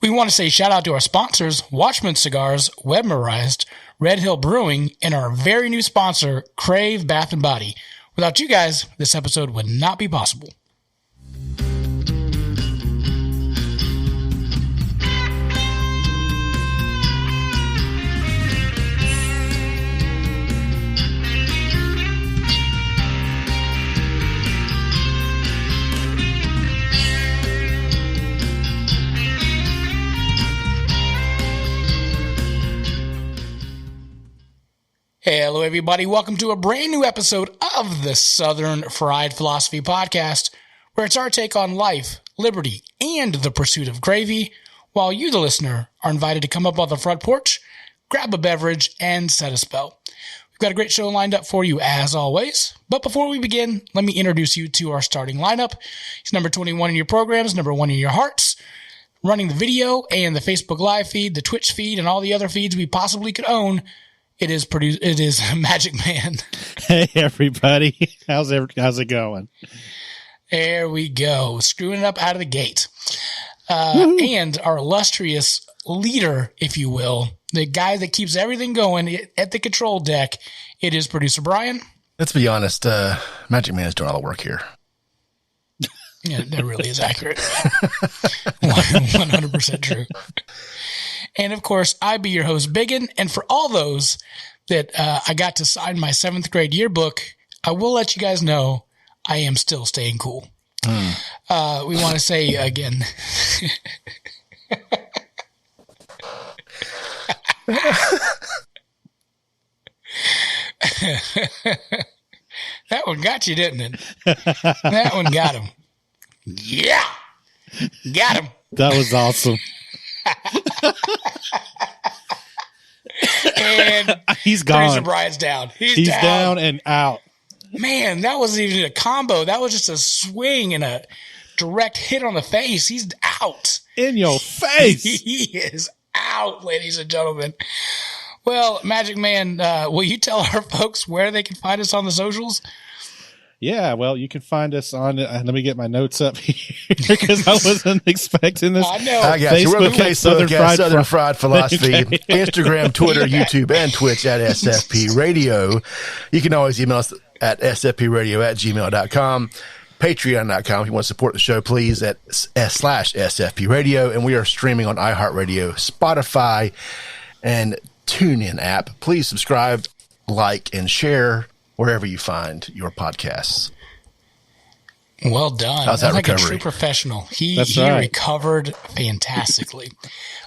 We want to say shout out to our sponsors, Watchman Cigars, Webmerized, Red Hill Brewing, and our very new sponsor, Crave Bath & Body. Without you guys, this episode would not be possible. Hello, everybody. Welcome to a brand new episode of the Southern Fried Philosophy Podcast, where it's our take on life, liberty, and the pursuit of gravy, while you, the listener, are invited to come up on the front porch, grab a beverage, and set a spell. We've got a great show lined up for you, as always. But before we begin, let me introduce you to our starting lineup. He's number 21 in your programs, number 1 in your hearts, running the video and the Facebook Live feed, the Twitch feed, and all the other feeds we possibly could own. It is Magic Man. Hey, everybody. How's it going? There we go. Screwing it up out of the gate. And our illustrious leader, if you will, the guy that keeps everything going at the control deck, it is producer Brian. Let's be honest. Magic Man is doing all the work here. Yeah, that really is accurate. 100% true. And of course, I be your host, Biggin. And for all those that I got to sign my 7th grade yearbook, I will let you guys know I am still staying cool. We want to say again. That one got you, didn't it? That one got him. Yeah. Got him. That was awesome. And he's gone. Producer Brian's down. He's down and out. Man, that wasn't even a combo. That was just a swing and a direct hit on the face. He's out. In your face. He is out, ladies and gentlemen. Well, Magic Man, will you tell our folks where they can find us on the socials? Yeah, well, you can find us on, let me get my notes up here because I wasn't expecting this. I know. I got you. We're on Facebook at Southern Fried Fried Philosophy, Instagram, Twitter, YouTube, and Twitch at SFP Radio. You can always email us at sfpradio@gmail.com, patreon.com. If you want to support the show, please, at /SFP Radio. And we are streaming on iHeartRadio, Spotify, and TuneIn app. Please subscribe, like, and share wherever you find your podcasts. Well done. How's that like recovery? A true professional. He right. recovered fantastically.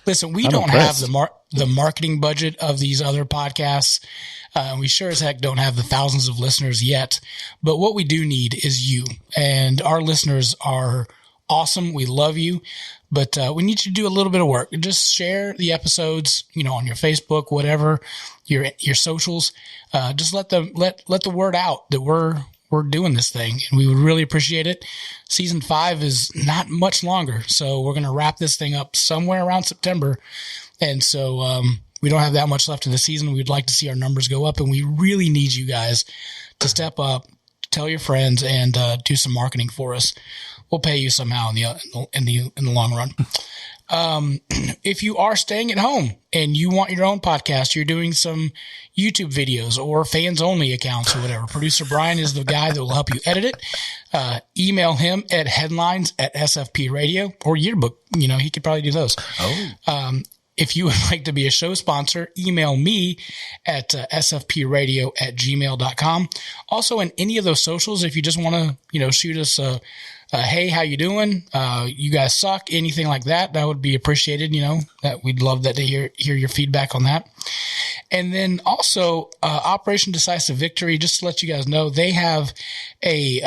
Listen, we I'm don't impressed. have the marketing budget of these other podcasts. We sure as heck don't have the thousands of listeners yet. But what we do need is you. And our listeners are awesome. We love you. But we need you to do a little bit of work. Just share the episodes, on your Facebook, whatever, your socials. Just let the word out that we're doing this thing, and we would really appreciate it. Season 5 is not much longer, so we're going to wrap this thing up somewhere around September. And so we don't have that much left in the season. We'd like to see our numbers go up, and we really need you guys to step up, tell your friends, and do some marketing for us. We'll pay you somehow in the long run. If you are staying at home and you want your own podcast, you're doing some YouTube videos or fans only accounts or whatever, producer Brian is the guy that will help you edit it. Email him at headlines@SFP Radio or yearbook. He could probably do those. If you would like to be a show sponsor, email me at sfpradio@gmail.com. Also, in any of those socials, if you just want to, shoot us hey, how you doing? You guys suck. Anything like that, that would be appreciated. That we'd love that to hear your feedback on that. And then also, Operation Decisive Victory, just to let you guys know, they have a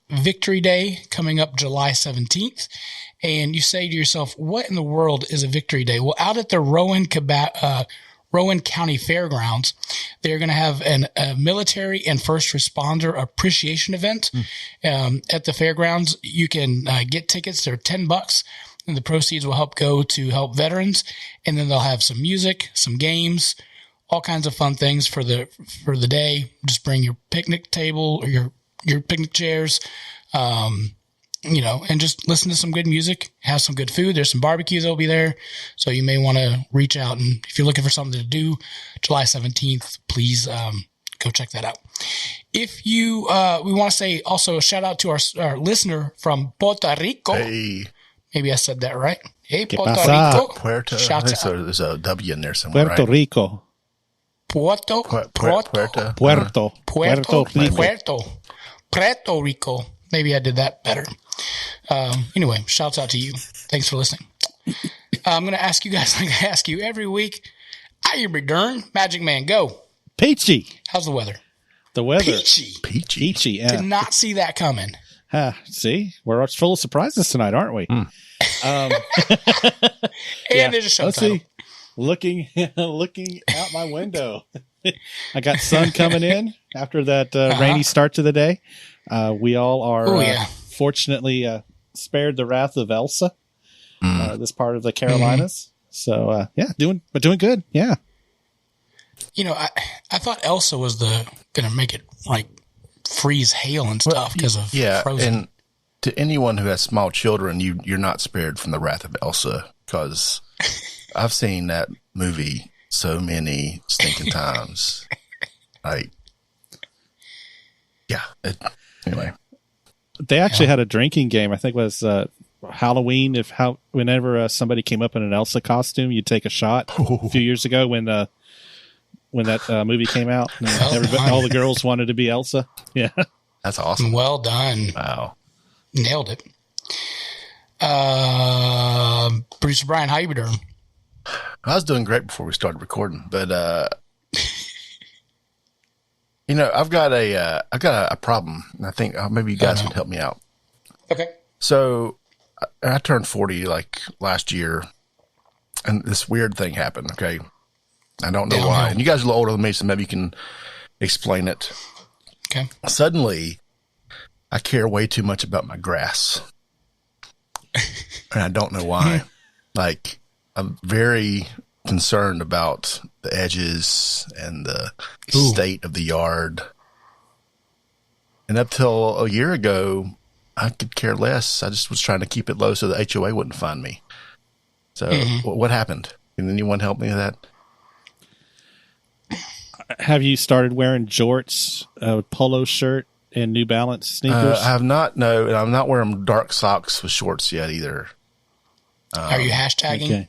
Victory Day coming up July 17th. And you say to yourself, what in the world is a Victory Day? Well, out at the Rowan County Fairgrounds, they're going to have a military and first responder appreciation event at the fairgrounds. You can get tickets. They're $10, and the proceeds will go to help veterans. And then they'll have some music, some games, all kinds of fun things for the day. Just bring your picnic table or your picnic chairs. and just listen to some good music, have some good food. There's some barbecues that will be there. So you may want to reach out. And if you're looking for something to do, July 17th, please go check that out. If you, we want to say also a shout out to our listener from Puerto Rico. Hey. Maybe I said that right. Hey, Puerto pasa? Rico. Puerto. Shout out. So there's a W in there somewhere. Puerto right? Rico. Puerto Rico. Maybe I did that better. Anyway, shouts out to you. Thanks for listening. I'm going to ask you guys like I ask you every week. How you be darn? Magic Man, go. Peachy. How's the weather? The weather. Peachy. Yeah. Did not see that coming. See, we're full of surprises tonight, aren't we? And there's a show Let's title. see. Looking out my window. I got sun coming in after that rainy start to the day. We all are fortunately spared the wrath of Elsa, this part of the Carolinas. So doing good. Yeah. I thought Elsa was going to make it like freeze hail and stuff because of Frozen. And to anyone who has small children, you're not spared from the wrath of Elsa, because I've seen that movie so many stinking times. Anyway. They actually had a drinking game. I think it was Halloween. Whenever somebody came up in an Elsa costume, you'd take a shot. A few years ago when that movie came out, all the girls wanted to be Elsa. Yeah, that's awesome. Well done. Wow, nailed it. Producer Brian, how you been doing? I was doing great before we started recording, but I've got a problem, and I think maybe you guys would help me out. Okay. So I turned 40 like last year, and this weird thing happened. Okay, I don't know why. And you guys are a little older than me, so maybe you can explain it. Okay. Suddenly, I care way too much about my grass, and I don't know why. Like, I'm very concerned about the edges and the state of the yard. And up till a year ago, I could care less. I just was trying to keep it low so the HOA wouldn't find me. So what happened? Can anyone help me with that? Have you started wearing jorts, a polo shirt, and New Balance sneakers? I have not. No, and I'm not wearing dark socks with shorts yet either. Are you hashtagging? Okay.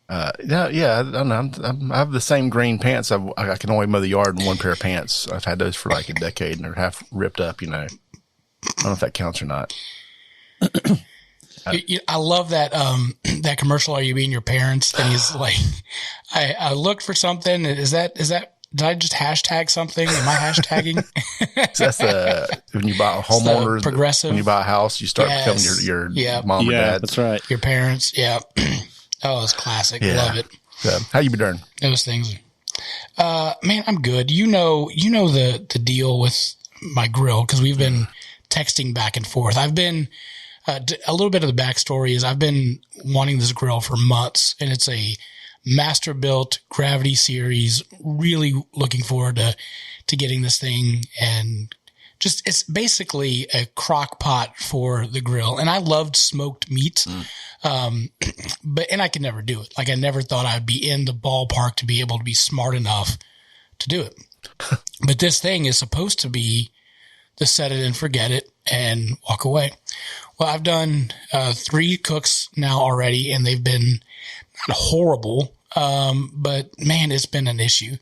I don't know. I have the same green pants. I can only mow the yard in one pair of pants. I've had those for like a decade, and they're half ripped up. I don't know if that counts or not. I love that that commercial. Are you being your parents? And he's like, I looked for something. Is that? Did I just hashtag something? Am I hashtagging? So that's when you buy a homeowner, progressive. When you buy a house, you start becoming your mom or dad. That's right. Your parents. Yeah. Oh, it's classic. Yeah. Love it. So, how you been doing? Those things. Man, I'm good. You know the deal with my grill, because we've been texting back and forth. I've been a little bit of the backstory is I've been wanting this grill for months, and it's a master built Gravity series. Really looking forward to getting this thing, and just it's basically a crock pot for the grill. And I loved smoked meat. But I could never do it. Like, I never thought I'd be in the ballpark to be able to be smart enough to do it. But this thing is supposed to be the set it and forget it and walk away. Well, I've done 3 cooks now already, and they've been not horrible. But man, it's been an issue.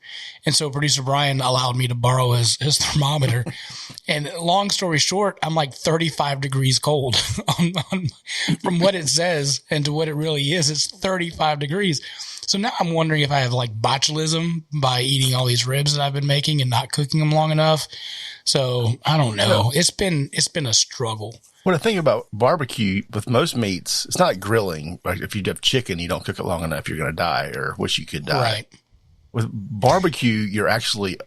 And so producer Brian allowed me to borrow his thermometer. And long story short, I'm like 35 degrees cold from what it says and to what it really is. It's 35 degrees. So now I'm wondering if I have like botulism by eating all these ribs that I've been making and not cooking them long enough. So I don't know. It's been a struggle. Well, the thing about barbecue with most meats, it's not like grilling. Like if you have chicken, you don't cook it long enough, you're going to die, or wish you could die. Right. With barbecue, you're really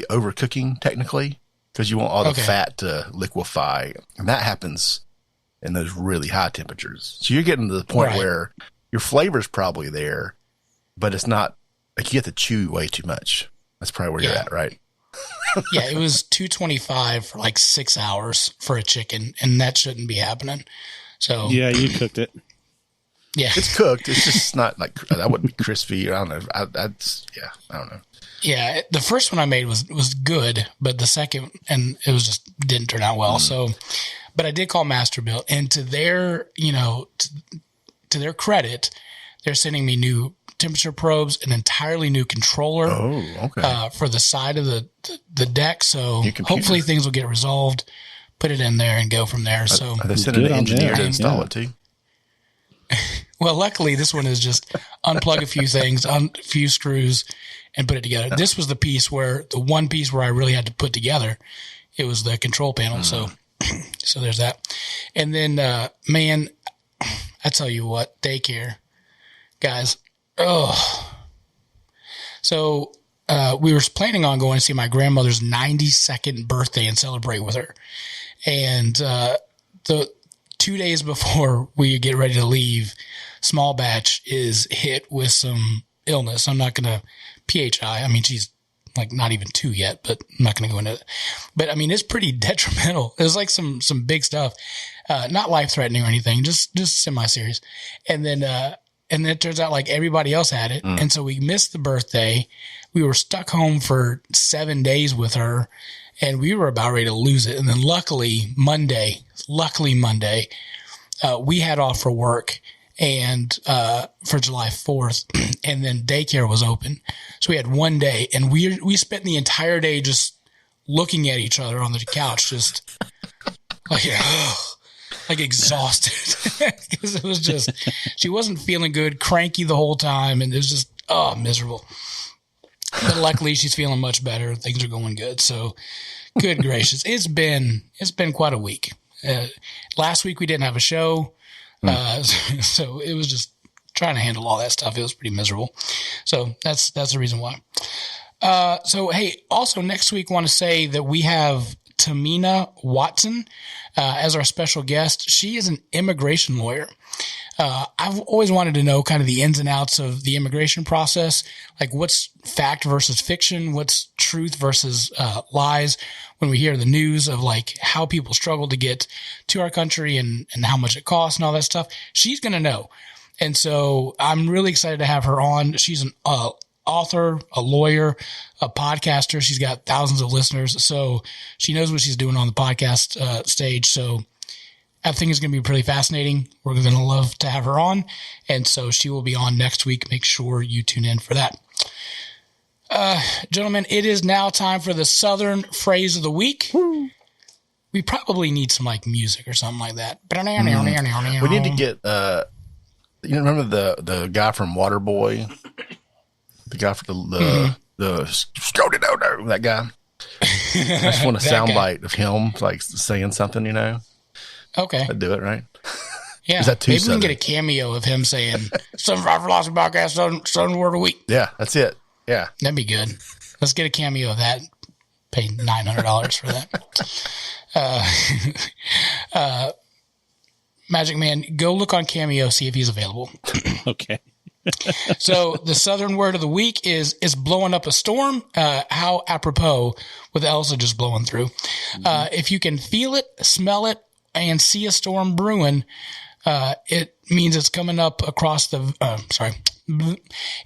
overcooking technically, because you want all the fat to liquefy, and that happens in those really high temperatures. So you're getting to the point where your flavor's probably there, but it's not like you have to chew way too much. That's probably where you're at, right? Yeah, it was $225 for like 6 hours for a chicken, and that shouldn't be happening. So yeah, you cooked it. Yeah, it's cooked. It's just not like that. Wouldn't be crispy. I don't know. I don't know. Yeah, the first one I made was good, but the second, and it was just didn't turn out well. So, but I did call Masterbuilt, and to their, to their credit, they're sending me new temperature probes, an entirely new controller. Oh, okay. For the side of the deck. So hopefully things will get resolved. Put it in there and go from there. So they sent an engineer to install it too. Well, luckily this one is just unplug a few things, a few screws, and put it together. This was the one piece where I really had to put together. It was the control panel. So there's that. And then, man, I tell you what, daycare, guys. Oh, so we were planning on going to see my grandmother's 92nd birthday and celebrate with her. And the 2 days before we get ready to leave, Small Batch is hit with some illness. I'm not going to PHI. I mean, she's like not even 2 yet, but I'm not going to go into it. But I mean, it's pretty detrimental. It was like some big stuff, not life threatening or anything, just semi-serious. And then it turns out like everybody else had it. And so we missed the birthday. We were stuck home for 7 days with her, and we were about ready to lose it. And then luckily Monday, we had off for work and for July 4th, and then daycare was open. So we had 1 day, and we spent the entire day just looking at each other on the couch, just like exhausted. Because it was just, she wasn't feeling good, cranky the whole time, and it was just miserable. But luckily she's feeling much better. Things are going good. So good gracious. It's been quite a week. Last week we didn't have a show. So it was just trying to handle all that stuff. It was pretty miserable. So that's the reason why. So, hey, also next week, want to say that we have Tamina Watson as our special guest. She is an immigration lawyer. I've always wanted to know kind of the ins and outs of the immigration process, like what's fact versus fiction, what's truth versus lies when we hear the news of like how people struggle to get to our country and how much it costs and all that stuff. She's going to know. And so I'm really excited to have her on. She's an author, a lawyer, a podcaster. She's got thousands of listeners. So she knows what she's doing on the podcast stage. So I think it's going to be pretty fascinating. We're going to love to have her on. And so she will be on next week. Make sure you tune in for that. Gentlemen, it is now time for the Southern phrase of the week. Woo. We probably need some like music or something like that. We need to get, you remember the guy from Waterboy? The guy for the that guy. I just want a soundbite of him like saying something, Okay. I'd do it, right? Yeah. Is that too maybe Southern? We can get a cameo of him saying, Southern Philosophy Podcast, Southern Word of the Week. Yeah, that's it. Yeah. That'd be good. Let's get a cameo of that. Pay $900 for that. Magic Man, go look on Cameo, see if he's available. Okay. So the Southern word of the week is blowing up a storm. How apropos with Elsa just blowing through. If you can feel it, smell it, and see a storm brewing, it means it's coming up across the,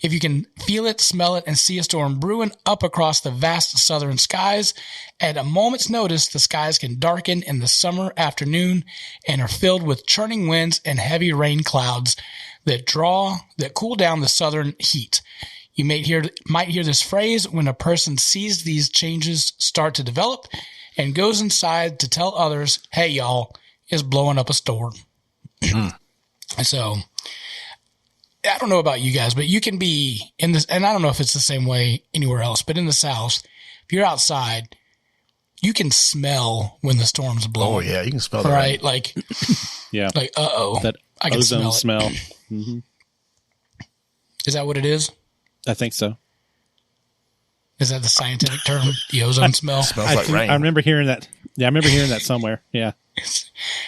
If you can feel it, smell it, and see a storm brewing up across the vast southern skies, at a moment's notice, the skies can darken in the summer afternoon and are filled with churning winds and heavy rain clouds that cool down the southern heat. You might hear this phrase when a person sees these changes start to develop and goes inside to tell others, hey, y'all, it's blowing up a storm. So I don't know about you guys, but you can be in this, and I don't know if it's the same way anywhere else, but in the South, if you're outside, you can smell when the storm's blowing. Oh yeah, you can smell that. Right? Like, yeah. Like, that I can ozone smell it. Mm-hmm. Is that what it is? I think so. Is that the scientific term? The ozone smell? Smells like rain. I remember hearing that. Yeah, I remember hearing that somewhere. Yeah.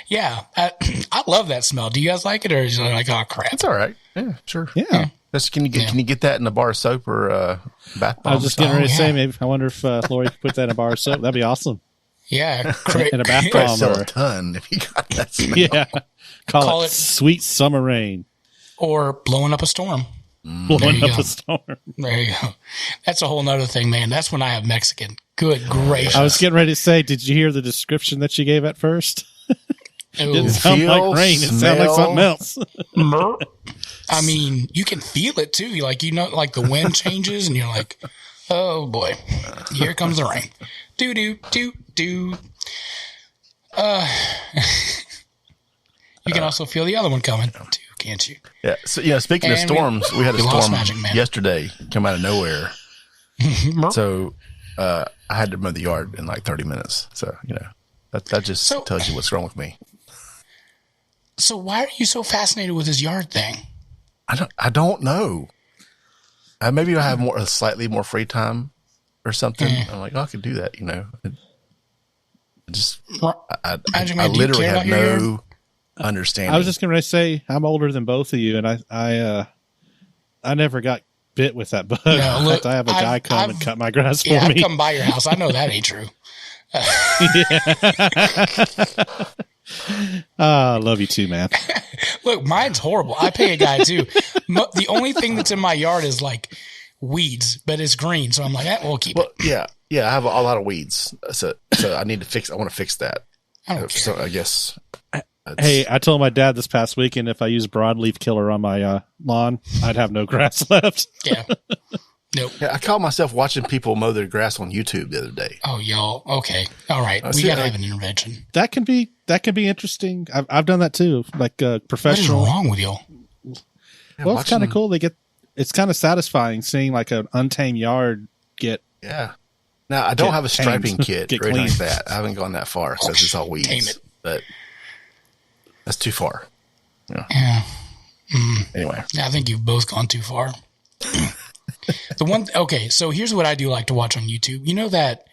Yeah. I love that smell. Do you guys like it, or is it like, oh, crap? It's all right. Yeah, sure. Yeah. Can you get that in a bar of soap or bath bomb? I was just getting ready to say, maybe I wonder if Lori could put that in a bar of soap. That'd be awesome. Yeah, in a bath bomb. Sell a ton if you got that smell. Yeah, call it sweet summer rain or blowing up a storm. Blowing up a storm. There you go. That's a whole nother thing, man. That's when I have Mexican. Good gracious! I was getting ready to say, did you hear the description that she gave at first? It didn't sound like rain. It sounded like something else. I mean, you can feel it too. Like the wind changes, and you're like, "Oh boy, here comes the rain." Do do do do. You can also feel the other one coming too, can't you? Yeah. So speaking of storms, we had a storm yesterday come out of nowhere. So I had to mow the yard in like 30 minutes. So that just tells you what's wrong with me. So why are you so fascinated with this yard thing? I don't know. Maybe I have slightly more free time or something. I'm like, I could do that. I literally have no understanding. I was just going to say, I'm older than both of you, and I never got bit with that bug. No, look, I have a guy come and cut my grass for me. I've come by your house. I know that ain't true. I love you too, man. Look, mine's horrible. I pay a guy too. The only thing that's in my yard is like weeds, but it's green. So I'm like, we'll keep it. Yeah. I have a lot of weeds. So I need to fix, I want to fix that. I don't care. So I guess. Hey, I told my dad this past weekend if I use broadleaf killer on my lawn, I'd have no grass left. Yeah. Nope. Yeah, I caught myself watching people mow their grass on YouTube the other day. Oh, y'all. Okay. All right. We got to have an intervention. That can be interesting. I've done that too. Like professional. What is wrong with y'all? Yeah, well, it's kind of cool. It's kind of satisfying seeing like an untamed yard get. Yeah. Now I don't have a striping kit or anything like that. I haven't gone that far because it's all weeds. Tame it. But that's too far. Yeah. Anyway. I think you've both gone too far. So here's what I do like to watch on YouTube. You know that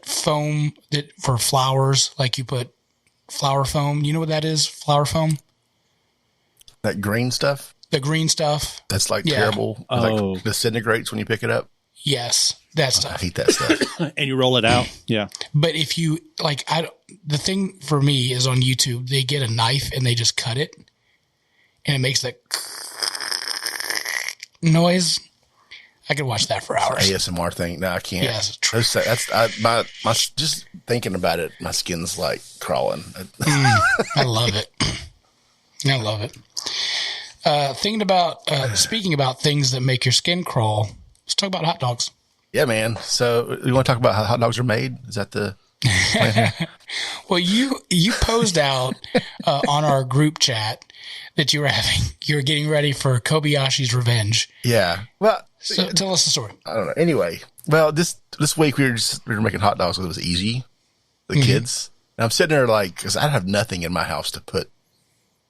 foam that for flowers, like you put flower foam. You know what that is? Flower foam. That green stuff. The green stuff. That's like terrible. Oh. Like disintegrates when you pick it up. Yes, that stuff. I hate that stuff. And you roll it out. Yeah. But if you the thing for me is on YouTube, they get a knife and they just cut it, and it makes that noise. I could watch that for hours. ASMR thing. No, I can't. Yes, my just thinking about it, my skin's like crawling. I love it. I love it. Speaking about things that make your skin crawl, let's talk about hot dogs. Yeah, man. So you want to talk about how hot dogs are made? Is that the plan here? Well, you posed out on our group chat that you were getting ready for Kobayashi's revenge. Yeah. Well, so tell us the story. I don't know. Anyway, well, this week we were making hot dogs because it was easy. The kids. And I'm sitting there like, because I have nothing in my house to put.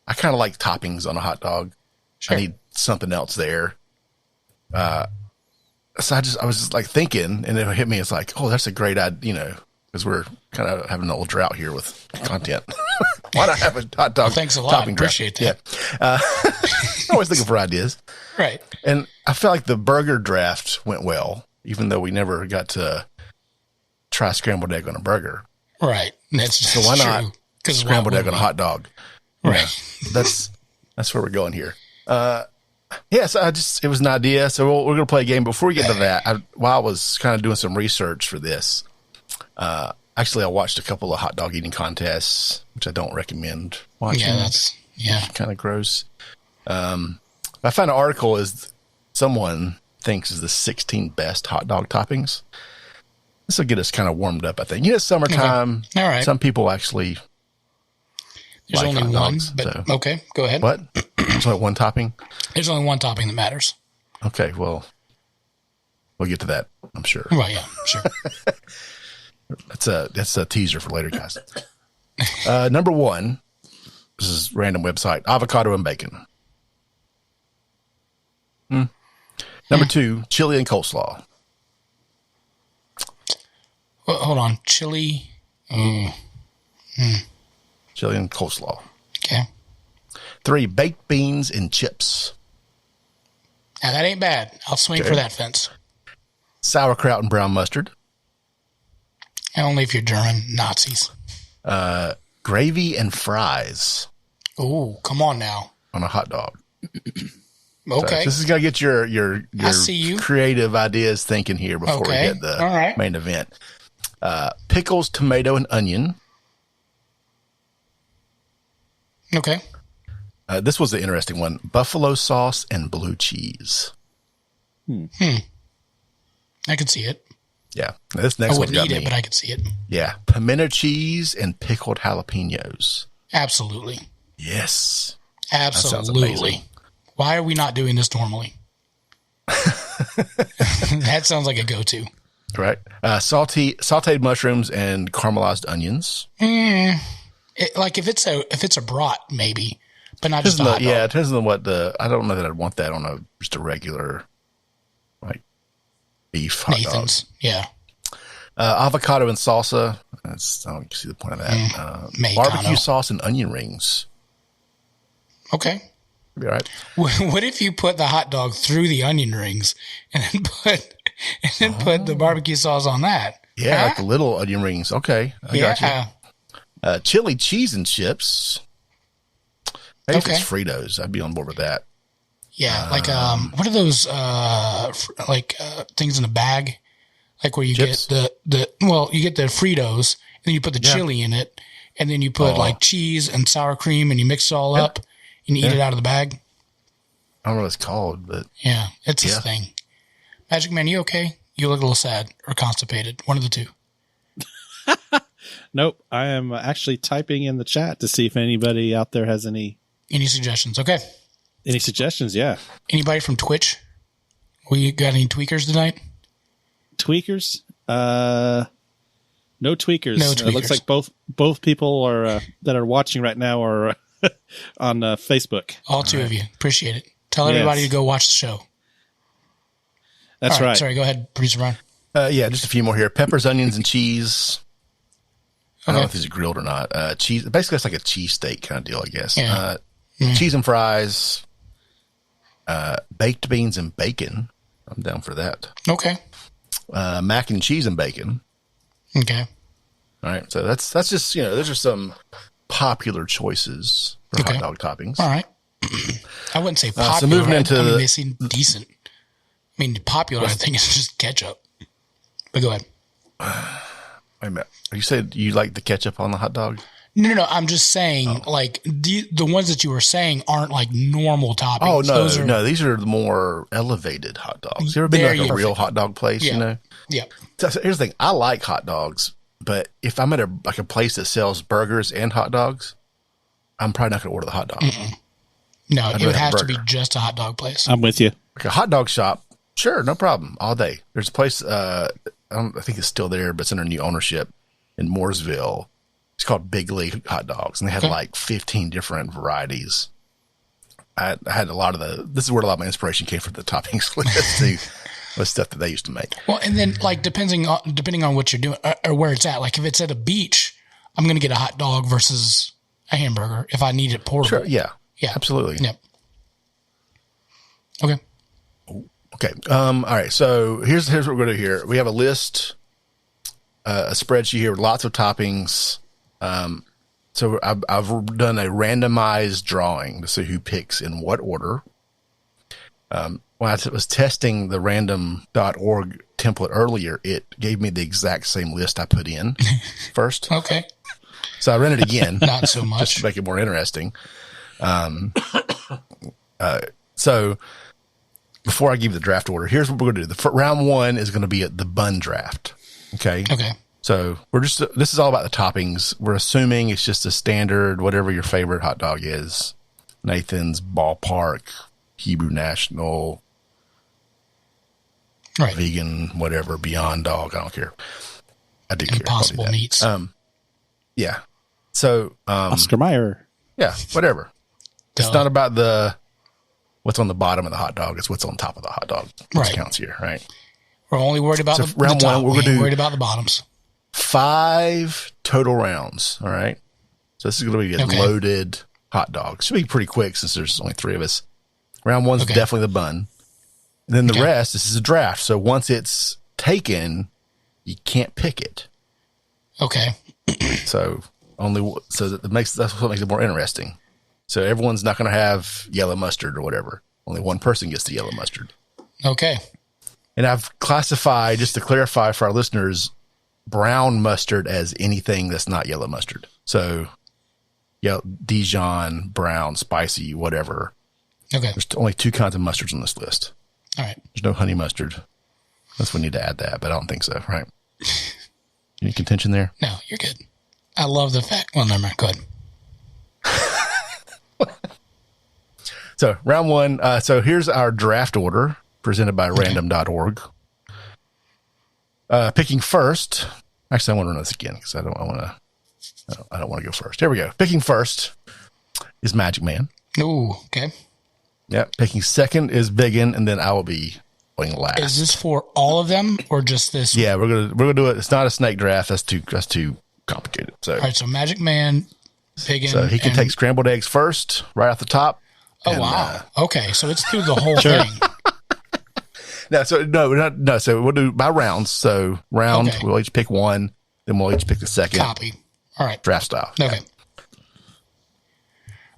I kind of like toppings on a hot dog. Sure. I need something else there. So I was just like thinking, and it hit me. It's like, oh, that's a great idea, because we're kind of having a little drought here with content. Why not have a hot dog? Thanks a lot. Appreciate that. Yeah. Always looking for ideas. Right. And I feel like the burger draft went well, even though we never got to try scrambled egg on a burger. Right. So why not scrambled egg on a hot dog? Right. That's where we're going here. So it was an idea. So we're going to play a game. Before we get to that, while I was kind of doing some research for this, actually I watched a couple of hot dog eating contests, which I don't recommend watching. Yeah, kind of gross. I found an article someone thinks is the 16 best hot dog toppings. This will get us kind of warmed up, I think. It's summertime. Okay. All right. Some people actually There's like only hot one, dogs, but okay, go ahead. What? There's only one topping? There's only one topping that matters. Okay, well, we'll get to that, I'm sure. Well, yeah, sure. That's a teaser for later, guys. Number one, this is random website, avocado and bacon. Number two, chili and coleslaw. Well, hold on. Chili. Chili and coleslaw. Okay. 3, baked beans and chips. Now, that ain't bad. I'll swing for that fence. Sauerkraut and brown mustard. And only if you're German Nazis. Gravy and fries. Ooh, come on now. On a hot dog. Okay. So this is going to get your creative ideas thinking here before we get the main event. Pickles, tomato, and onion. Okay. This was the interesting one. Buffalo sauce and blue cheese. I could see it. Yeah. This next one got me. I wouldn't eat it, but I could see it. Yeah. Pimento cheese and pickled jalapenos. Absolutely. Yes. Absolutely. Why are we not doing this normally? That sounds like a go-to. Right. Sauteed mushrooms and caramelized onions. Like if it's a brat, maybe, but not just a hot dog. Yeah, it depends on what I don't know that I'd want that on just a regular, like, beef hot Nathan's. dog. Yeah. Avocado and salsa. I don't see the point of that. Barbecue sauce and onion rings. Okay. Be all right. What if you put the hot dog through the onion rings and then put the barbecue sauce on that? Yeah, like the little onion rings. Okay, I got you. Chili cheese and chips. Maybe if it's Fritos, I'd be on board with that. Yeah, like what are those things in a bag? Like where you chips? Get you get the Fritos and then you put the chili in it and then you put like cheese and sour cream and you mix it all up. And eat it out of the bag? I don't know what it's called, but... Yeah, it's this thing. Magic Man, you okay? You look a little sad or constipated. One of the two. Nope. I am actually typing in the chat to see if anybody out there has any suggestions. Okay. Any suggestions? Yeah. Anybody from Twitch? We got any tweakers tonight? Tweakers? No tweakers. No tweakers. It looks like both people are that are watching right now are... on Facebook. All two of you. Appreciate it. Tell everybody to go watch the show. That's right. Sorry, go ahead, Producer Ron. Yeah, just a few more here. Peppers, onions, and cheese. I don't know if these are grilled or not. Cheese. Basically, it's like a cheesesteak kind of deal, I guess. Yeah. Cheese and fries. Baked beans and bacon. I'm down for that. Okay. Mac and cheese and bacon. Okay. All right. So that's just, those are some popular choices for hot dog toppings. All right. I wouldn't say popular. So moving into they seem decent. I mean, popular, I think, is just ketchup. But go ahead. Wait a minute. You said you like the ketchup on the hot dog? No. I'm just saying, like, the ones that you were saying aren't like normal toppings. Oh, no. No, these are the more elevated hot dogs. You ever been to like a real hot dog place, Yeah. So here's the thing. I like hot dogs. But if I'm at a place that sells burgers and hot dogs, I'm probably not going to order the hot dog. No, it would have to be just a hot dog place. I'm with you. Like a hot dog shop, sure, no problem, all day. There's a place, I think it's still there, but it's under new ownership in Mooresville. It's called Big League Hot Dogs, and they have like 15 different varieties. I had a lot of this is where a lot of my inspiration came from, the toppings list too. With stuff that they used to make. Well, and then like depending on what you're doing or where it's at. Like if it's at a beach, I'm going to get a hot dog versus a hamburger if I need it portable. Sure. Yeah. Absolutely. Yep. Okay. Okay. All right. So here's what we're going to do here. We have a list, a spreadsheet here with lots of toppings. So I've done a randomized drawing to see who picks in what order. When I was testing the random.org template earlier, it gave me the exact same list I put in first. Okay. So I ran it again. Not so much. Just to make it more interesting. So before I give you the draft order, here's what we're going to do. Round one is going to be the bun draft. Okay. Okay. So this is all about the toppings. We're assuming it's just a standard, whatever your favorite hot dog is. Nathan's, Ballpark, Hebrew National, vegan, whatever, Beyond Dog. I don't care. I do care. Impossible Meats. Yeah. So, Oscar Mayer. Yeah, whatever. It's not about what's on the bottom of the hot dog. It's what's on top of the hot dog. Which counts here, right? We're only worried about the round top. We're going to worried about the bottoms. 5 total rounds. All right. So this is going to be a loaded hot dog. Should be pretty quick since there's only 3 of us. Round one's definitely the bun. And then the rest, this is a draft. So once it's taken, you can't pick it. Okay. So that's what makes it more interesting. So everyone's not going to have yellow mustard or whatever. Only one person gets the yellow mustard. Okay. And I've classified, just to clarify for our listeners, brown mustard as anything that's not yellow mustard. So, Dijon, brown, spicy, whatever. Okay. There's only 2 kinds of mustards on this list. All right. There's no honey mustard. Unless we need to add that, but I don't think so, right? Any contention there? No, you're good. I love the fact. Well, never mind. Go ahead. So, round 1. So, here's our draft order presented by random.org. Picking first. Actually, I want to run this again because I don't want to go first. Here we go. Picking first is Magic Man. Ooh, okay. Yeah. Picking second is Biggin, and then I will be going last. Is this for all of them or just this? Yeah, we're gonna do it. It's not a snake draft. That's too complicated. So, all right. So Magic Man, Biggin. So he can take scrambled eggs first, right off the top. Oh, wow. Okay. So it's through the whole thing. No, so we'll do by rounds. So we'll each pick one, then we'll each pick the second. Copy. All right. Draft style. Okay. Yeah.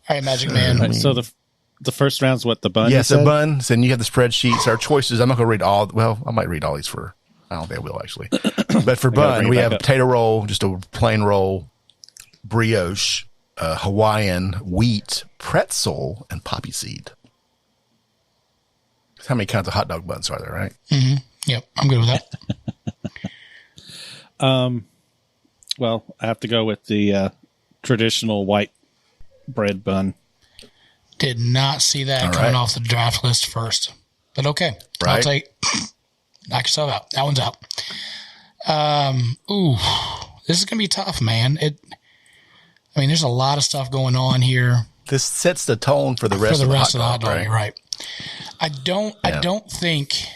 All right, Magic Man. Right, so the first round's what, the bun? Yeah, so buns, and you have the spreadsheets. Our choices, I'm not going to read all. Well, I might read all these I don't think I will actually. But for bun, we have potato roll, just a plain roll, brioche, Hawaiian, wheat, pretzel, and poppy seed. How many kinds of hot dog buns are there, right? Mm-hmm. Yep, I'm good with that. Well, I have to go with the traditional white bread bun. Did not see that coming off the draft list first. But okay. Right. I'll take knock yourself out. That one's out. This is gonna be tough, man. There's a lot of stuff going on here. This sets the tone for the rest of the hot dog, right? I don't think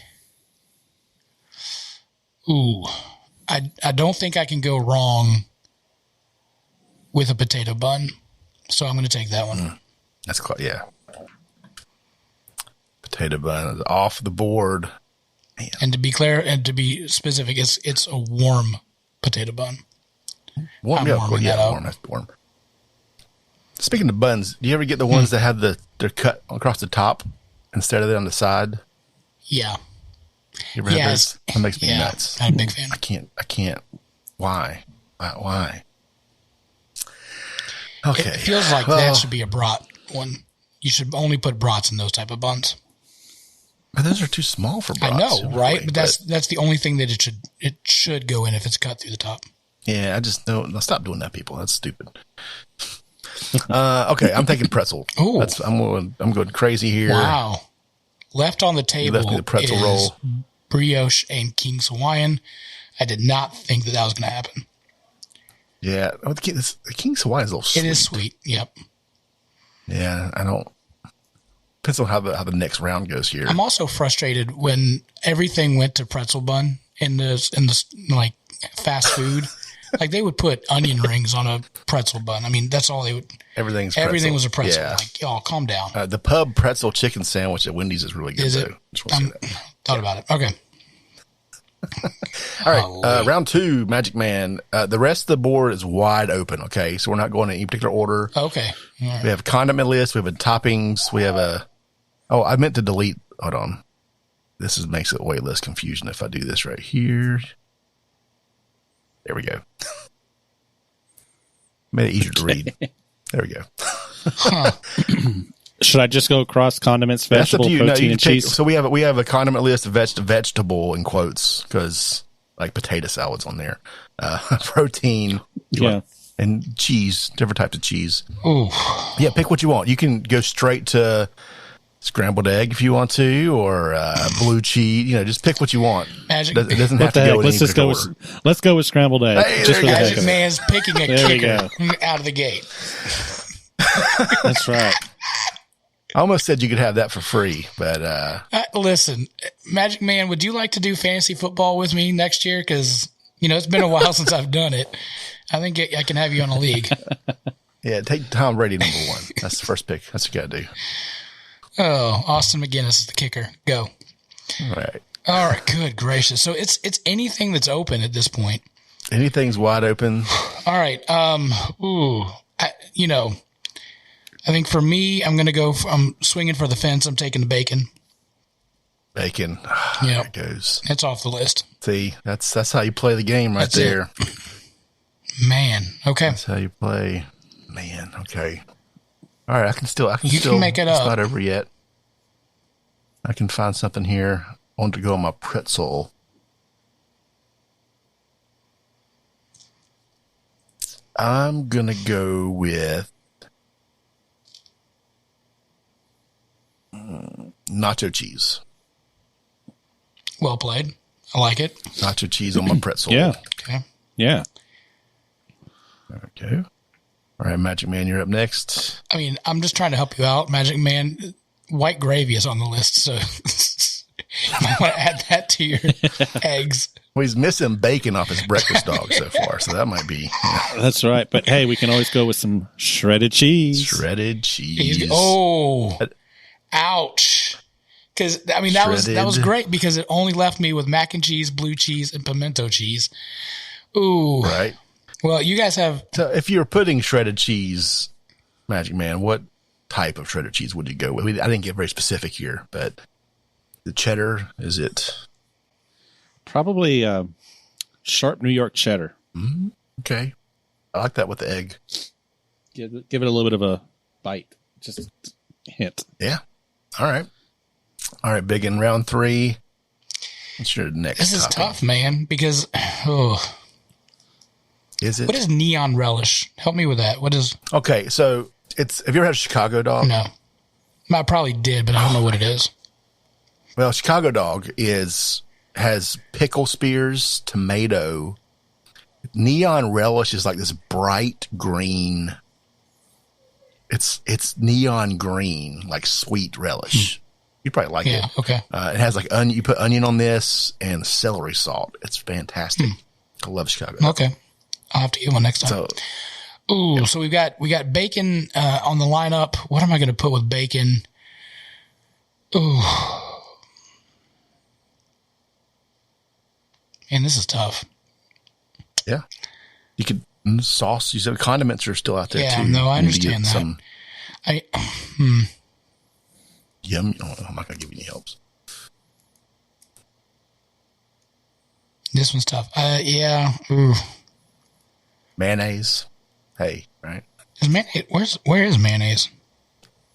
I don't think I can go wrong with a potato bun. So I'm going to take that one. That's close. Yeah. Potato bun is off the board. Man. And to be clear and to be specific, it's a warm potato bun. Warm. That's warm. Speaking of buns, do you ever get the ones that have they're cut across the top instead of it on the side? Yeah. You ever have those? That makes me nuts. I'm a big fan. I can't. Why? Okay. It feels like that should be a brat one. You should only put brats in those type of buns. But those are too small for brats. I know, right? But that's the only thing that it should go in if it's cut through the top. Yeah, I just don't. Stop doing that, people. That's stupid. Okay, I'm taking pretzel. Ooh. I'm going crazy here. Wow. Left on the table left me the pretzel is roll. Brioche and King's Hawaiian. I did not think that was going to happen. Yeah, the King's Hawaiian is a little sweet. It is sweet. Yep. Yeah, I don't. Depends on how the next round goes here. I'm also frustrated when everything went to pretzel bun in the like fast food. Like they would put onion rings on a pretzel bun. I mean, that's all they would. Everything was a pretzel. Yeah. Like, y'all, calm down. The pub pretzel chicken sandwich at Wendy's is really good. Is it? Thought about it. Okay. All right. Round 2, Magic Man. The rest of the board is wide open. Okay, so we're not going in any particular order. Okay. Right. We have a condiment list. We have a toppings. We have a. Oh, I meant to delete. Hold on. This makes it way less confusion if I do this right here. There we go. Made it easier to read. There we go. Should I just go across condiments, vegetable, protein, and cheese? So we have a condiment list of vegetable in quotes because like potato salads on there, protein, and cheese, different types of cheese. Ooh. Yeah, pick what you want. You can go straight to scrambled egg if you want to, or blue cheese. Just pick what you want. Magic. It doesn't have to go in any order. Let's go with scrambled egg. Hey, just for the Magic Man's picking a kicker out of the gate. That's right. I almost said you could have that for free, but listen, Magic Man, would you like to do fantasy football with me next year? Because it's been a while since I've done it. I think I can have you on a league. Yeah, take Tom Brady #1. That's the first pick. That's what you got to do. Oh, Austin McGinnis is the kicker. Go. Right. All right. Good gracious. So it's anything that's open at this point. Anything's wide open. All right. I think for me, I'm going to go. I'm swinging for the fence. I'm taking the bacon. Bacon. Yeah, it goes. It's off the list. See, that's how you play the game right there. Man. Okay. That's how you play. Man. Okay. All right. I can still make it up. It's not over yet. I can find something here. I want to go on my pretzel. I'm going to go with nacho cheese. Well played. I like it. Nacho cheese on my pretzel. Yeah. Okay. Yeah. Okay. All right, Magic Man, you're up next. I mean, I'm just trying to help you out, Magic Man. White gravy is on the list, so you might want to add that to your eggs. Well, he's missing bacon off his breakfast dog so far, so that might be. Yeah. That's right. But hey, we can always go with some shredded cheese. Shredded cheese. Oh, ouch. Because, I mean, that was great because it only left me with mac and cheese, blue cheese, and pimento cheese. Ooh. Right. Well, you guys have. So if you're putting shredded cheese, Magic Man, what type of shredded cheese would you go with? I didn't get very specific here, but the cheddar, is it? Probably sharp New York cheddar. Mm-hmm. Okay. I like that with the egg. Give it a little bit of a bite. Just a hint. Yeah. All right. All right, Big in round 3. What's your next This is topping? tough, man, because, Is it? What is neon relish? Help me with that. What is... Okay, so have you ever had a Chicago dog? No. I probably did, but I don't know what it is. Well, Chicago dog has pickle spears, tomato. Neon relish is like this bright green. It's neon green, like sweet relish. You'd probably like it. Yeah, okay. It has like onion. You put onion on this and celery salt. It's fantastic. I love Chicago dog. Okay. I'll have to get one next time. So we got bacon on the lineup. What am I going to put with bacon? Ooh. Man, this is tough. Yeah. You could sauce. You said condiments are still out there too. Yeah, no, I understand that. Yum. Oh, I'm not going to give you any helps. This one's tough. Yeah. Ooh. Mayonnaise. Hey, right? Is mayonnaise, where is mayonnaise?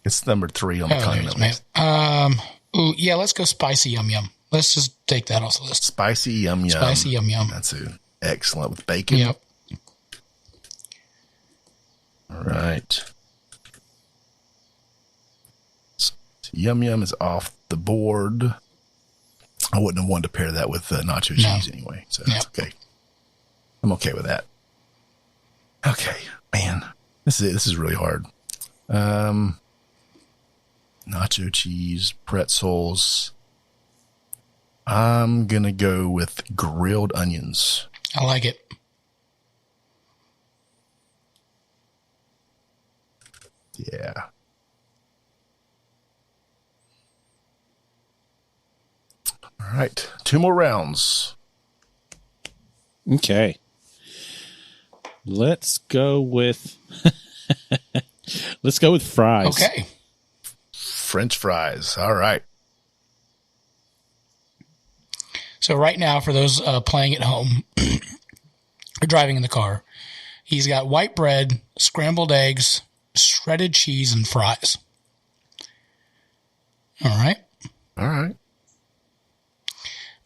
It's number 3 on the condiment list. Yeah, let's go spicy yum yum. Let's just take that off the list. Spicy yum yum. Spicy yum yum. That's excellent with bacon. Yep. All right. Yum yum is off the board. I wouldn't have wanted to pair that with nacho cheese anyway, so that's okay. I'm okay with that. Okay, man, this is really hard. Nacho cheese, pretzels. I'm gonna go with grilled onions. I like it. Yeah. All right, 2 more rounds. Okay. Let's go with fries. Okay. French fries. All right. So right now, for those playing at home or driving in the car, he's got white bread, scrambled eggs, shredded cheese, and fries. All right. All right.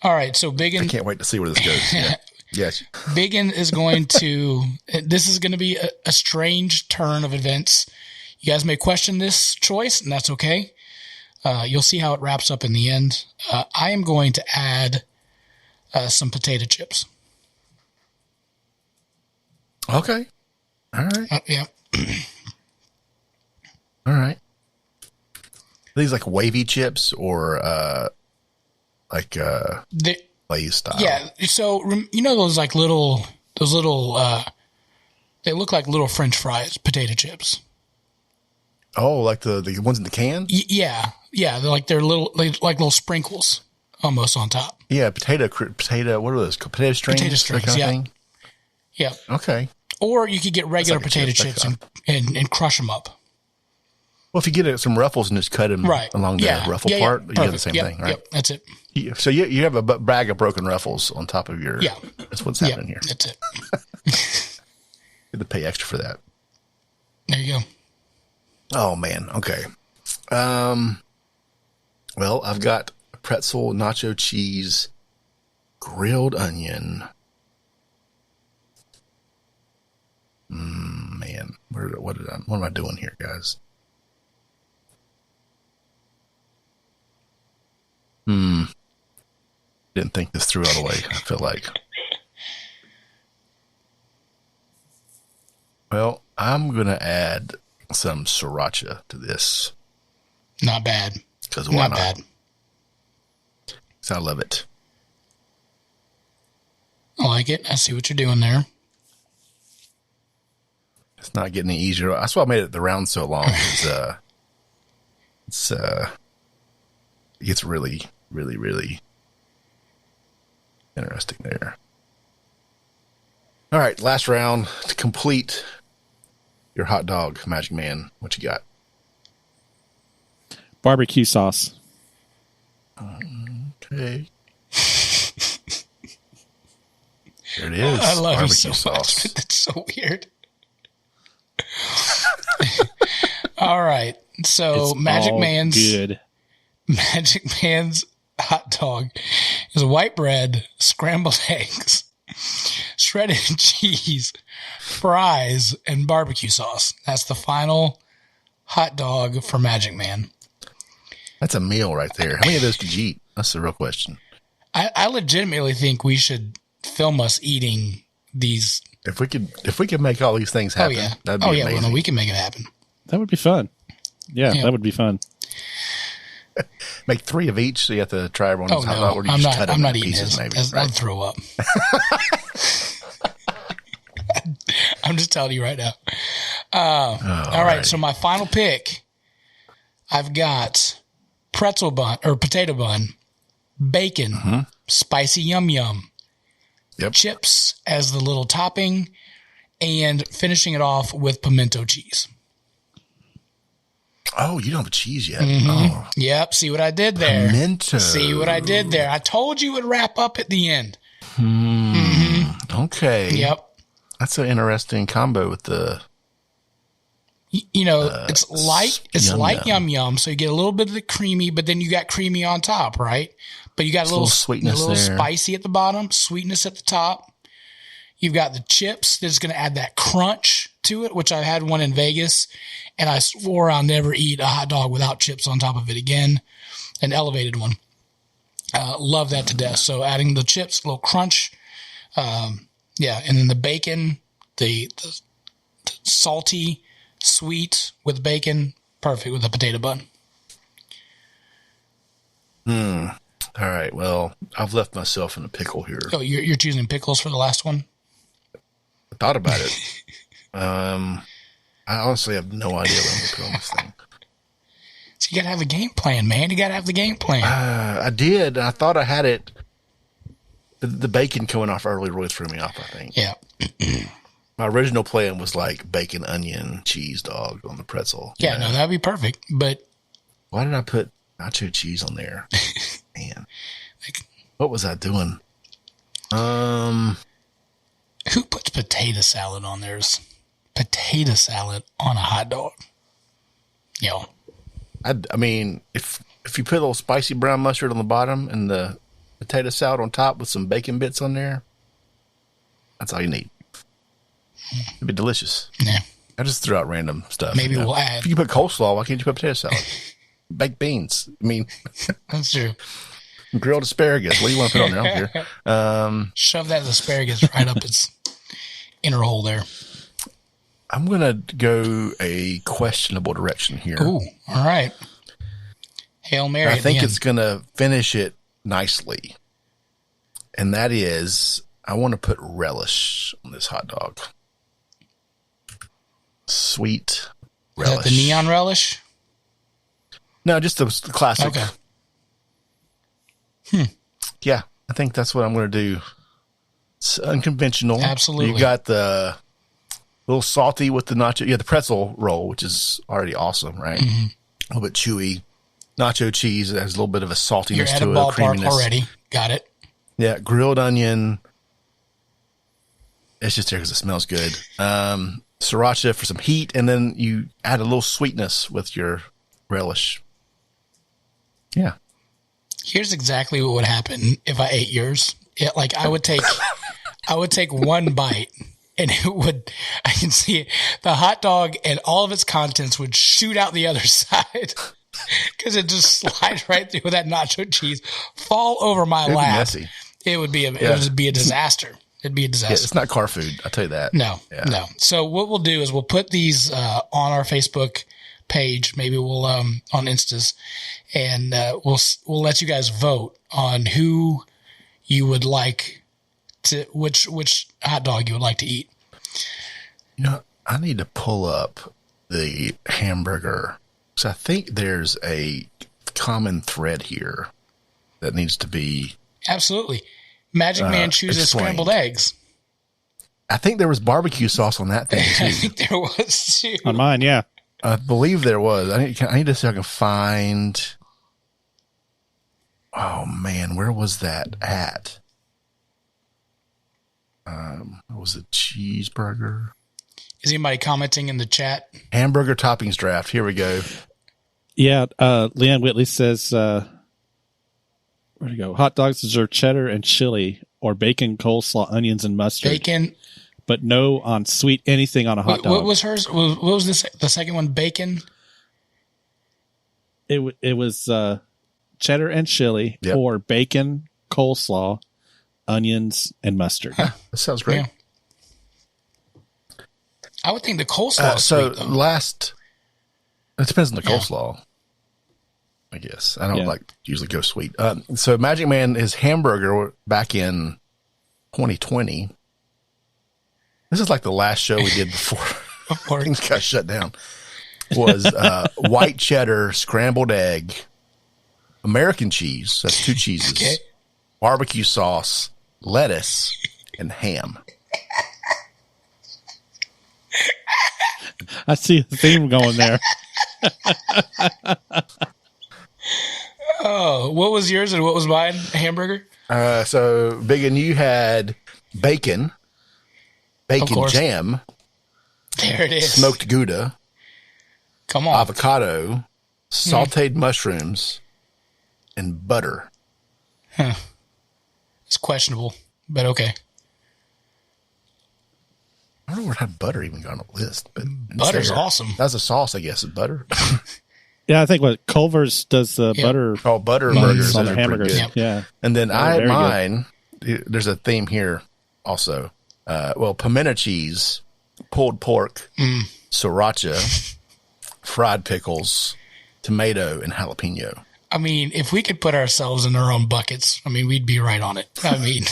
All right. So Biggin. I can't wait to see where this goes. Yeah. Yes. Biggin is going to, this is going to be a strange turn of events. You guys may question this choice, and that's okay. You'll see how it wraps up in the end. I am going to add some potato chips. Okay. All right. Yeah. All right. Are these like wavy chips or Lay's style? Yeah. So you know those little, they look like little French fries, potato chips. Oh, like the ones in the can? Yeah. They're little, like little sprinkles almost on top. Yeah, potato. What are those? Potato strings? Potato strings, kind of yeah. thing? Yeah. Okay. Or you could get regular potato chips and crush them up. Well, if you get some ruffles and just cut them along the ruffle part, you get the same thing, right? Yep, that's it. So you have a bag of broken ruffles on top of your... Yeah. That's what's happening here. That's it. You have to pay extra for that. There you go. Oh, man. Okay. Well, I've got pretzel, nacho cheese, grilled onion. Man, what am I doing here, guys? Didn't think this through all the way, I feel like. Well, I'm going to add some sriracha to this. Not bad. Because why not? Bad. Because I love it. I like it. I see what you're doing there. It's not getting any easier. That's why I made it the round so long. It gets really, really, really interesting there. All right, last round to complete your hot dog, Magic Man. What you got? Barbecue sauce. Okay. There it is. I love barbecue it so sauce. much. That's so weird. All right. So It's Magic all Man's good. Magic Man's hot dog is white bread, scrambled eggs, shredded cheese, fries, and barbecue sauce. That's the final hot dog for Magic Man. That's a meal right there. How many of those could you eat? That's the real question. I legitimately think we should film us eating these. If we could make all these things happen, that'd be amazing. Well, no, we can make it happen. That would be fun. Yeah, that would be fun. Make 3 of each, so you have to try everyone's hot dog. Or I'm not eating this. I'd throw up. I'm just telling you right now. All right, so my final pick, I've got pretzel bun or potato bun, bacon, spicy yum yum, chips as the little topping, and finishing it off with pimento cheese. Oh, you don't have cheese yet. Oh. Yep. See what I did there? Pimento. See what I did there? I told you it would wrap up at the end. Okay. Yep. That's an interesting combo with the... it's like yum yum, so you get a little bit of the creamy, but then you got creamy on top, right? But you got a little sweetness, a little spicy at the bottom, sweetness at the top. You've got the chips that's going to add that crunch to it, which I had one in Vegas, and I swore I'll never eat a hot dog without chips on top of it again. An elevated one. Love that to death. So adding the chips, a little crunch, and then the bacon, the salty, sweet with bacon, perfect with a potato bun. All right. Well, I've left myself in a pickle here. Oh, you're choosing pickles for the last one? I thought about it. I honestly have no idea what I'm going to put on this thing. So you got to have a game plan, man. You got to have the game plan. I did. I thought I had it. The bacon coming off early really threw me off, I think. Yeah. My original plan was like bacon, onion, cheese dog on the pretzel. Yeah, no, that'd be perfect. But why did I put nacho cheese on there? Man, what was I doing? Who puts potato salad on theirs? Potato salad on a hot dog. I mean, if you put a little spicy brown mustard on the bottom and the potato salad on top with some bacon bits on there, that's all you need. It'd be delicious. Yeah. I just threw out random stuff. Maybe we'll add. If you put coleslaw, why can't you put potato salad? Baked beans. I mean, that's true. Grilled asparagus. What do you want to put on there? I don't care. Shove that asparagus right up its inner hole there. I'm going to go a questionable direction here. Ooh, all right. Hail Mary. I think it's going to finish it nicely. And that is, I want to put relish on this hot dog. Sweet relish. Is that the neon relish? No, just the classic. Okay. Yeah, I think that's what I'm going to do. It's unconventional. Absolutely. You got the little salty with the nacho. Yeah, the pretzel roll, which is already awesome, right? Mm-hmm. A little bit chewy. Nacho cheese that has a little bit of a saltiness You're at to a it. ballpark Creaminess. already. Got it. Yeah, grilled onion. It's just there because it smells good. Sriracha for some heat, and then you add a little sweetness with your relish. Yeah. Here's exactly what would happen if I ate yours. I would take one bite, and I can see it, the hot dog and all of its contents would shoot out the other side because it just slides right through that nacho cheese, fall over my It'd lap. be messy. It would be a disaster. It'd be a disaster. Yeah, it's not car food. I'll tell you that. No. So what we'll do is we'll put these on our Facebook page. Maybe we'll on Instas, and we'll let you guys vote on who you would like to, which hot dog you would like to eat. I need to pull up the hamburger. So I think there's a common thread here that needs to be. Absolutely. Magic Man chooses explained. scrambled eggs. I think there was barbecue sauce on that thing too. I think there was too. On mine, yeah. I believe there was. I need to see if I can find. Oh man, where was that at? Was it cheeseburger? Is anybody commenting in the chat? Hamburger toppings draft. Here we go. Yeah, Leanne Whitley says, where'd it go? Hot dogs deserve cheddar and chili or bacon, coleslaw, onions, and mustard. Bacon. But no on sweet anything on a hot dog. What was hers? What was the second one? Bacon? It was cheddar and chili or bacon, coleslaw, onions, and mustard. That sounds great. Yeah. I would think the coleslaw is So sweet, though. it depends on the coleslaw, I guess. I don't usually go sweet. So Magic Man, his hamburger back in 2020. This is like the last show we did before things got shut down. Was white cheddar, scrambled egg, American cheese. That's 2 cheeses. Okay. Barbecue sauce, lettuce, and ham. I see a theme going there. Oh, what was yours and what was mine? A hamburger? So Big and you had bacon jam, there it is. smoked Gouda, Come on. avocado, sauteed mushrooms, and butter. It's questionable, but okay. I don't know where that butter even got on the list, but Butter's awesome. That's a sauce, I guess. Is butter? Yeah, I think what Culver's does the butter. Oh, butter buns burgers. on Those the are pretty hamburgers. good. Yeah. And then very mine, there's a theme here also. Pimento cheese, pulled pork, sriracha, fried pickles, tomato, and jalapeno. I mean, if we could put ourselves in our own buckets, I mean, we'd be right on it. I mean,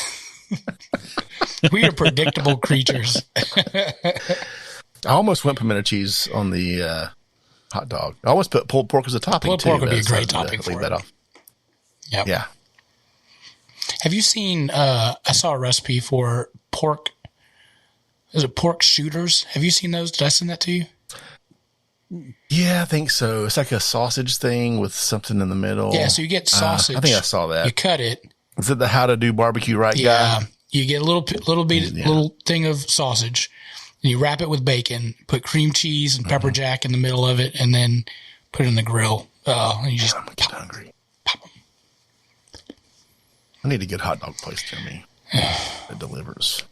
we are predictable creatures. I almost went pimento cheese on the hot dog. I almost put pulled pork as a topping. Pulled pork would be a great topping leave for that it. off. Yep. Yeah. Have you seen, I saw a recipe for pork. Is it pork shooters? Have you seen those? Did I send that to you? Yeah, I think so. It's like a sausage thing with something in the middle. Yeah, so you get sausage. I think I saw that. You cut it. Is it the How to Do Barbecue Right guy? Yeah. You get a little thing of sausage, and you wrap it with bacon, put cream cheese and pepper jack in the middle of it, and then put it in the grill. And you just I'm getting hungry. pop 'em. I need a good hot dog place near me that delivers.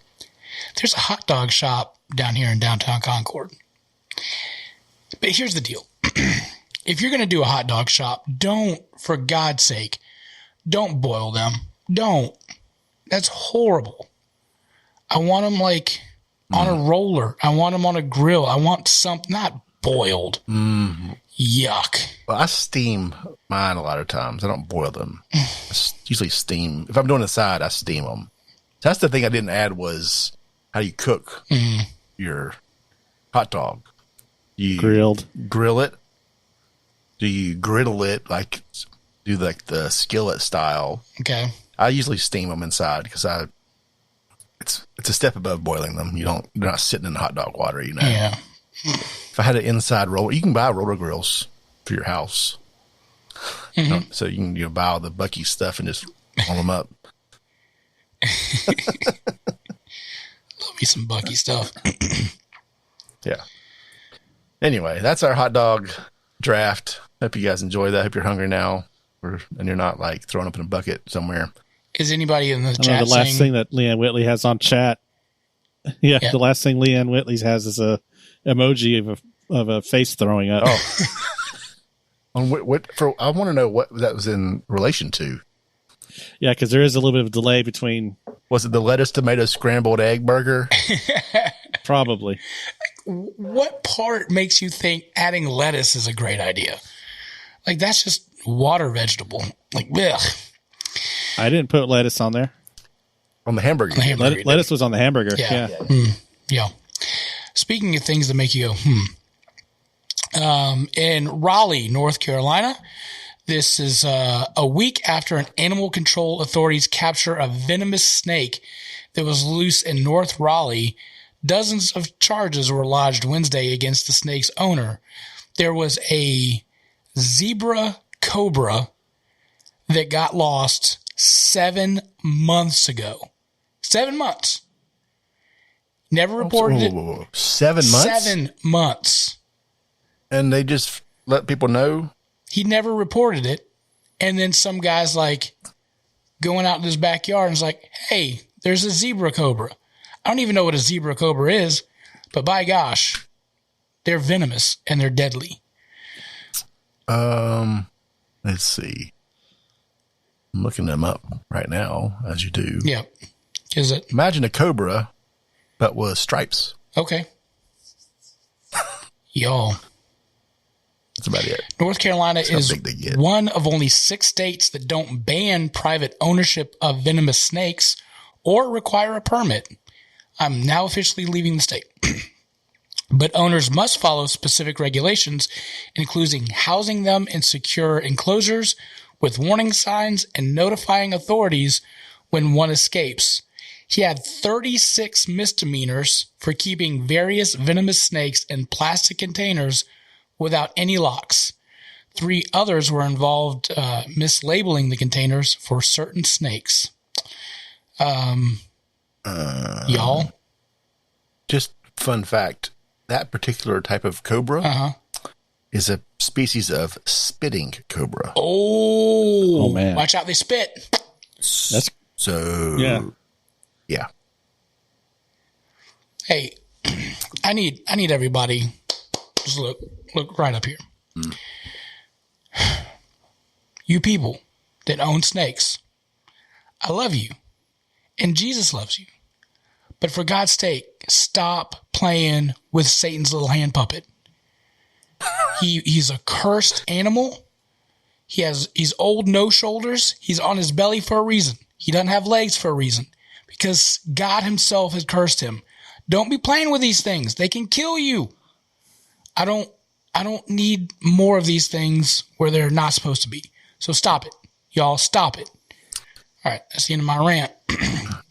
There's a hot dog shop down here in downtown Concord. But here's the deal. If you're going to do a hot dog shop, for God's sake, don't boil them. Don't. That's horrible. I want them on a roller. I want them on a grill. I want something, not boiled. Yuck. Well, I steam mine a lot of times. I don't boil them. I usually steam. If I'm doing a side, I steam them. So that's the thing I didn't add was how you cook your hot dog. You Grilled. grill it? Do you griddle it like do like the skillet style. Okay. I usually steam them inside because it's a step above boiling them. You're not sitting in hot dog water, you know. Yeah. If I had an inside roller, you can buy roller grills for your house. Mm-hmm. So you can buy all the Bucky stuff and just roll them up. Love me some Bucky stuff. Yeah. Anyway, that's our hot dog draft. Hope you guys enjoy that. Hope you're hungry now, and you're not like throwing up in a bucket somewhere. Is anybody in the chat the last thing that Leanne Whitley has on chat? Yeah, the last thing Leanne Whitley has is a emoji of a face throwing up. Oh. I want to know what that was in relation to. Yeah, because there is a little bit of a delay between. Was it the lettuce, tomato, scrambled egg burger? Probably. What part makes you think adding lettuce is a great idea? Like, that's just water vegetable. Like, ugh. I didn't put lettuce on there. On the hamburger. Lettuce was on the hamburger. Yeah. Yeah. Speaking of things that make you go, in Raleigh, North Carolina, this is a week after an animal control authorities capture a venomous snake that was loose in North Raleigh. Dozens of charges were lodged Wednesday against the snake's owner. There was a zebra cobra that got lost 7 months ago. 7 months. Never reported it. 7 months? 7 months. And they just let people know? He never reported it. And then some guy's like going out in his backyard and is like, hey, there's a zebra cobra. I don't even know what a zebra cobra is, but by gosh, they're venomous and they're deadly. Let's see. I'm looking them up right now, as you do. Yeah. Is it? Imagine a cobra, but with stripes. Okay. Y'all. That's about it. North Carolina is one of only 6 states that don't ban private ownership of venomous snakes or require a permit. I'm now officially leaving the state. But owners must follow specific regulations, including housing them in secure enclosures with warning signs and notifying authorities when one escapes. He had 36 misdemeanors for keeping various venomous snakes in plastic containers without any locks. 3 others were involved mislabeling the containers for certain snakes. Y'all? Just fun fact, that particular type of cobra is a species of spitting cobra. Oh man. Watch out, they spit. That's so yeah. Hey, I need everybody just look right up here. You people that own snakes, I love you. And Jesus loves you. But for God's sake, stop playing with Satan's little hand puppet. He's a cursed animal. He's old, no shoulders. He's on his belly for a reason. He doesn't have legs for a reason. Because God himself has cursed him. Don't be playing with these things. They can kill you. I don't need more of these things where they're not supposed to be. So stop it. Y'all stop it. All right, that's the end of my rant.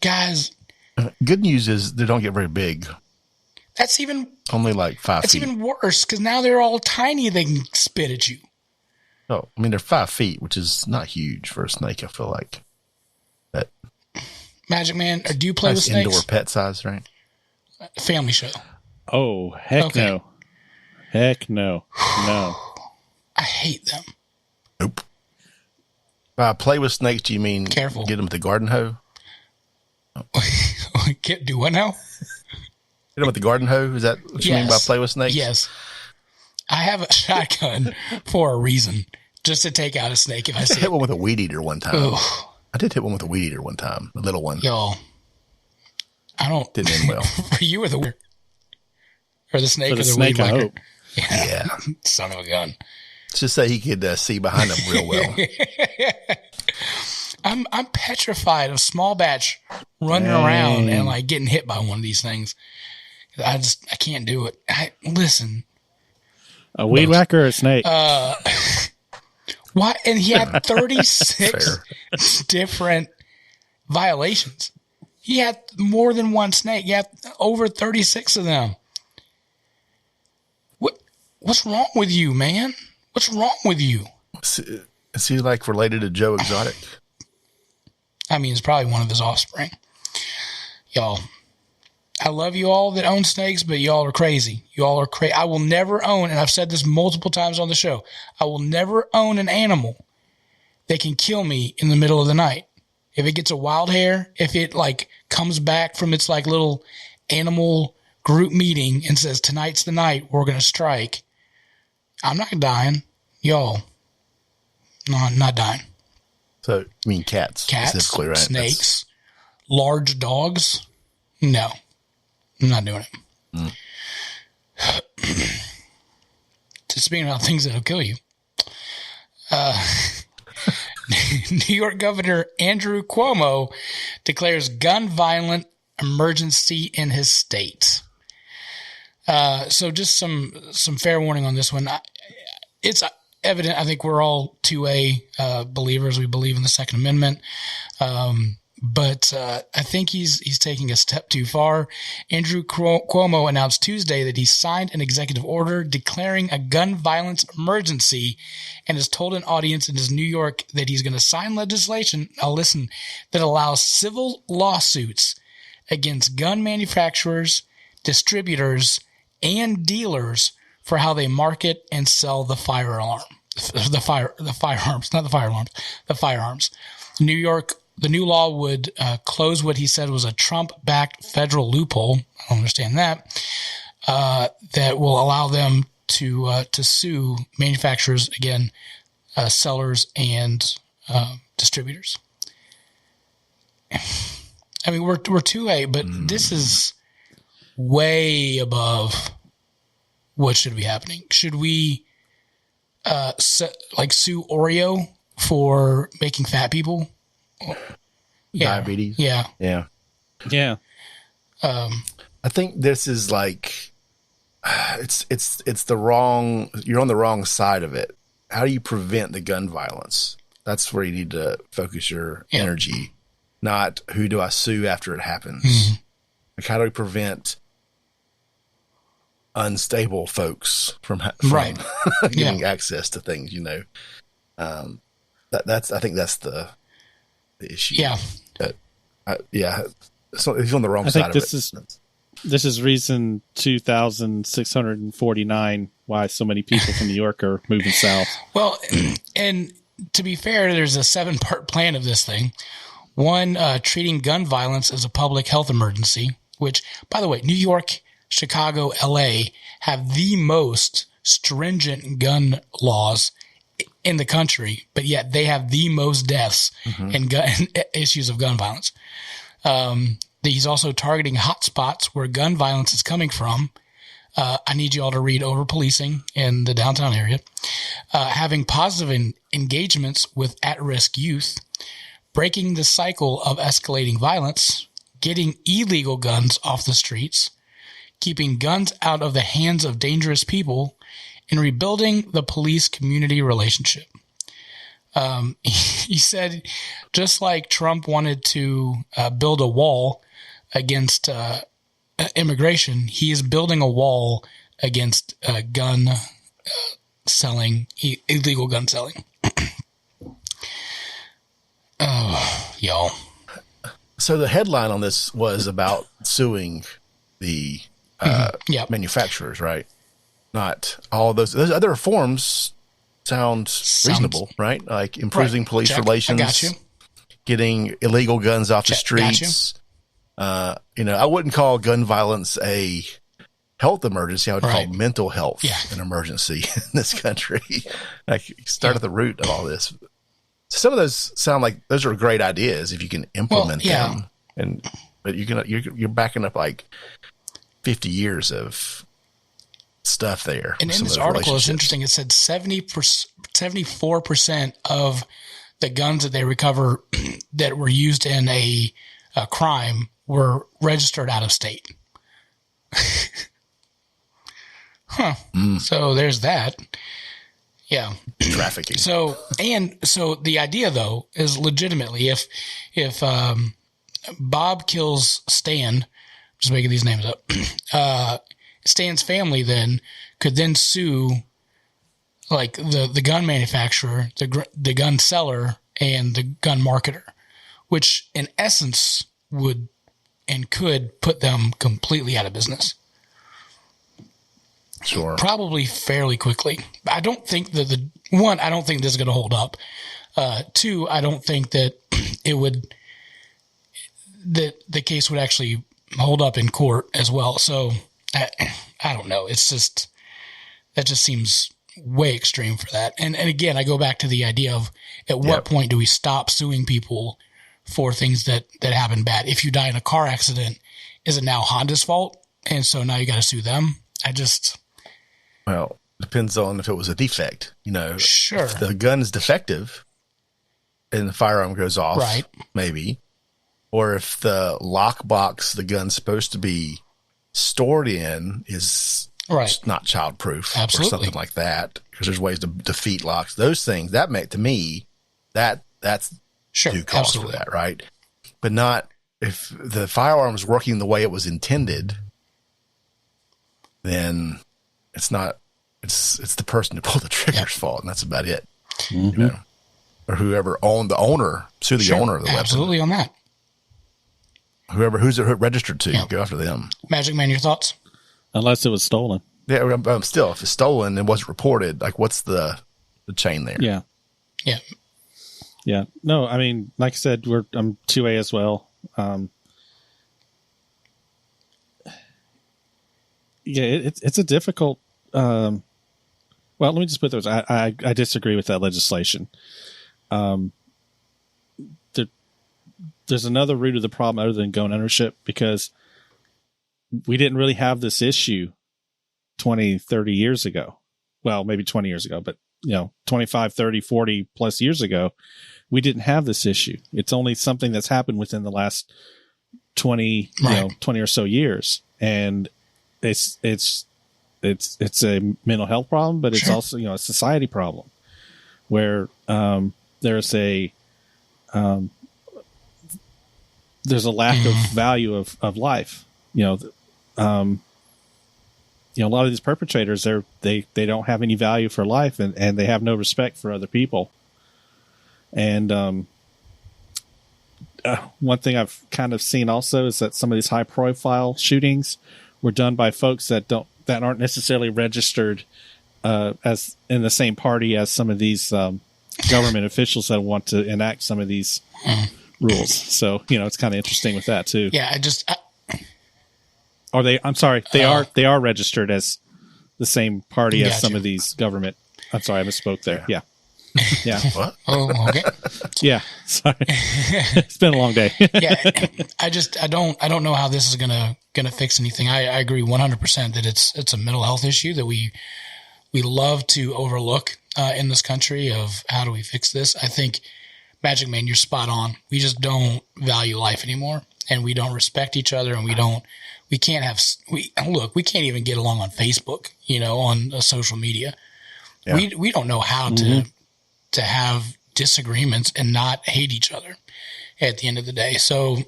Guys. Good news is they don't get very big. That's even... Only like 5 feet. That's even worse because now they're all tiny. They can spit at you. Oh, I mean, they're 5 feet, which is not huge for a snake, I feel like. That Magic Man, or do you play with snakes? Indoor pet size, right? Family show. Oh, heck no. Heck no. No. I hate them. Nope. By play with snakes, do you mean careful? Get them with the garden hoe? Do what now? Hit them with the garden hoe? Is that what you mean by play with snakes? Yes. I have a shotgun for a reason, just to take out a snake if I see it. I hit one with a weed eater one time. Ooh. I did hit one with a weed eater one time, a little one. Y'all, I don't... Didn't end well. For you or the weed? Or the snake? For the snake, I hope. Yeah. Son of a gun. Let's just say he could see behind him real well. I'm petrified of small batch running around and like getting hit by one of these things. I can't do it. Listen. A weed whacker or a snake? Why? And he had 36 different violations. He had more than one snake. He had over 36 of them. What's wrong with you, man? What's wrong with you? Is he like related to Joe Exotic? I mean, it's probably one of his offspring. Y'all, I love you all that own snakes, but y'all are crazy. Y'all are crazy. I will never own, and I've said this multiple times on the show, I will never own an animal that can kill me in the middle of the night. If it gets a wild hair, if it like comes back from its like little animal group meeting and says, tonight's the night we're going to strike, I'm not dying. Y'all, no, I'm not dying. So, I mean cats specifically, right? Snakes, large dogs. No, I'm not doing it. Speaking about things that'll kill you. New York Governor Andrew Cuomo declares gun violence emergency in his state. So just some fair warning on this one. It's evident. I think we're all 2A believers. We believe in the Second Amendment. But I think he's taking a step too far. Andrew Cuomo announced Tuesday that he signed an executive order declaring a gun violence emergency and has told an audience in New York that he's going to sign legislation, that allows civil lawsuits against gun manufacturers, distributors, and dealers for how they market and sell the firearms. The new law would close what he said was a Trump-backed federal loophole. I don't understand that. That will allow them to sue manufacturers, again, sellers and distributors. I mean, we're 2A, but this is way above what should be happening. Should we sue Oreo for making fat people? Yeah. Diabetes. Yeah. I think this is like it's the wrong. You're on the wrong side of it. How do you prevent the gun violence? That's where you need to focus your energy, not who do I sue after it happens. Mm-hmm. Like how do we prevent unstable folks from getting access to things? You know, that's I think that's the issue. Yeah. So he's on the wrong side of it. This is reason 2,649 why so many people from New York are moving south. Well, and to be fair, there's a 7-part plan of this thing. One, treating gun violence as a public health emergency, which, by the way, New York, Chicago, LA have the most stringent gun laws in the country, but yet they have the most deaths and issues of gun violence. He's also targeting hotspots where gun violence is coming from. I need you all to read Over Policing in the downtown area. Having positive engagements with at-risk youth, breaking the cycle of escalating violence, getting illegal guns off the streets, keeping guns out of the hands of dangerous people, and rebuilding the police-community relationship. He said, just like Trump wanted to build a wall against immigration, he is building a wall against gun selling, illegal gun selling. Oh, y'all. So the headline on this was about suing the manufacturers, right? Not all of those other reforms sounds reasonable, right? Like improving police relations, I got you. Getting illegal guns off the streets. I wouldn't call gun violence a health emergency. I would call mental health an emergency in this country. Like start at the root of all this. Some of those sound like those are great ideas if you can implement them. But you're backing up like 50 years of stuff there. And in this article, it's interesting. It said 74% of the guns that they recover that were used in a crime were registered out of state. So there's that. Yeah. Trafficking. So the idea though is legitimately if Bob kills Stan, just making these names up, Stan's family then could then sue like the gun manufacturer, the gun seller, and the gun marketer, which in essence would and could put them completely out of business. Sure. Probably fairly quickly. I don't think that I don't think this is going to hold up. Two, I don't think that the case would actually hold up in court as well. So I don't know. It's just, that just seems way extreme for that. And again, I go back to the idea of at what point do we stop suing people for things that happen bad? If you die in a car accident, is it now Honda's fault? And so now you got to sue them. Well, depends on if it was a defect, Sure. If the gun is defective and the firearm goes off, right? Maybe. Or if the lockbox the gun's supposed to be stored in is not childproof, or something like that, because there's ways to defeat locks. Those things to me, that's due cause for that, right? But not if the firearm is working the way it was intended. Then it's not. It's the person who pulled the trigger's fault, and that's about it. Mm-hmm. Or whoever owned the owner, sue the owner of the weapon. Absolutely on that. Who's it registered to, go after them. Magic Man, your thoughts? Unless it was stolen. Yeah, still, if it's stolen and wasn't reported, like what's the chain there? Yeah. No, I mean, like I said, I'm 2A as well. It's a difficult. Well, let me just put those. I disagree with that legislation. There's another root of the problem other than gun ownership, because we didn't really have this issue 20, 30 years ago. Well, maybe 20 years ago, but 25, 30, 40 plus years ago, we didn't have this issue. It's only something that's happened within the last 20, 20 or so years. And it's a mental health problem, but it's also, a society problem where, there's a lack of value of life. A lot of these perpetrators, they don't have any value for life, and they have no respect for other people. And one thing I've kind of seen also is that some of these high profile shootings were done by folks that aren't necessarily registered as in the same party as some of these government officials that want to enact some of these rules. So, it's kind of interesting with that too. Yeah. They are registered as the same party as some of these government. I'm sorry, I misspoke there. Yeah. What? Oh, okay. Yeah. Sorry. It's been a long day. I don't know how this is gonna fix anything. I agree 100% that it's a mental health issue that we love to overlook in this country of how do we fix this. I think, Magic Man, you're spot on. We just don't value life anymore, and we don't respect each other, and we can't even get along on Facebook, on social media. Yeah. We don't know how to have disagreements and not hate each other at the end of the day. So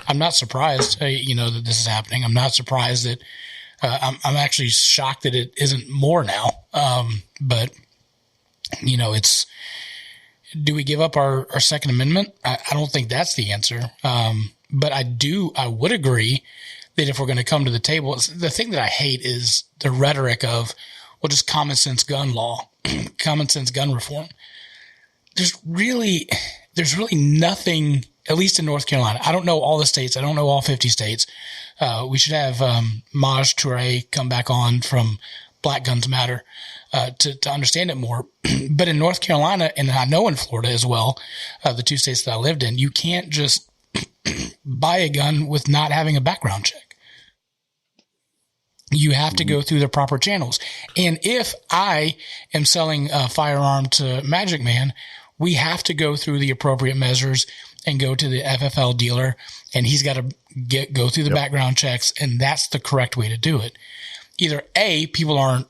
I'm not surprised, that this is happening. I'm not surprised that I'm actually shocked that it isn't more now. But do we give up our Second Amendment? I don't think that's the answer. But I would agree that if we're going to come to the table, the thing that I hate is the rhetoric of, well, just common sense gun law, common sense gun reform. There's really nothing, at least in North Carolina. I don't know all the states. I don't know all 50 states. We should have Maj Toure come back on from Black Guns Matter to understand it more. But in North Carolina, and I know in Florida as well, the two states that I lived in, you can't just buy a gun with not having a background check. You have to go through the proper channels. And if I am selling a firearm to Magic Man, we have to go through the appropriate measures and go to the FFL dealer, and he's got to go through the background checks, and that's the correct way to do it. Either A, people aren't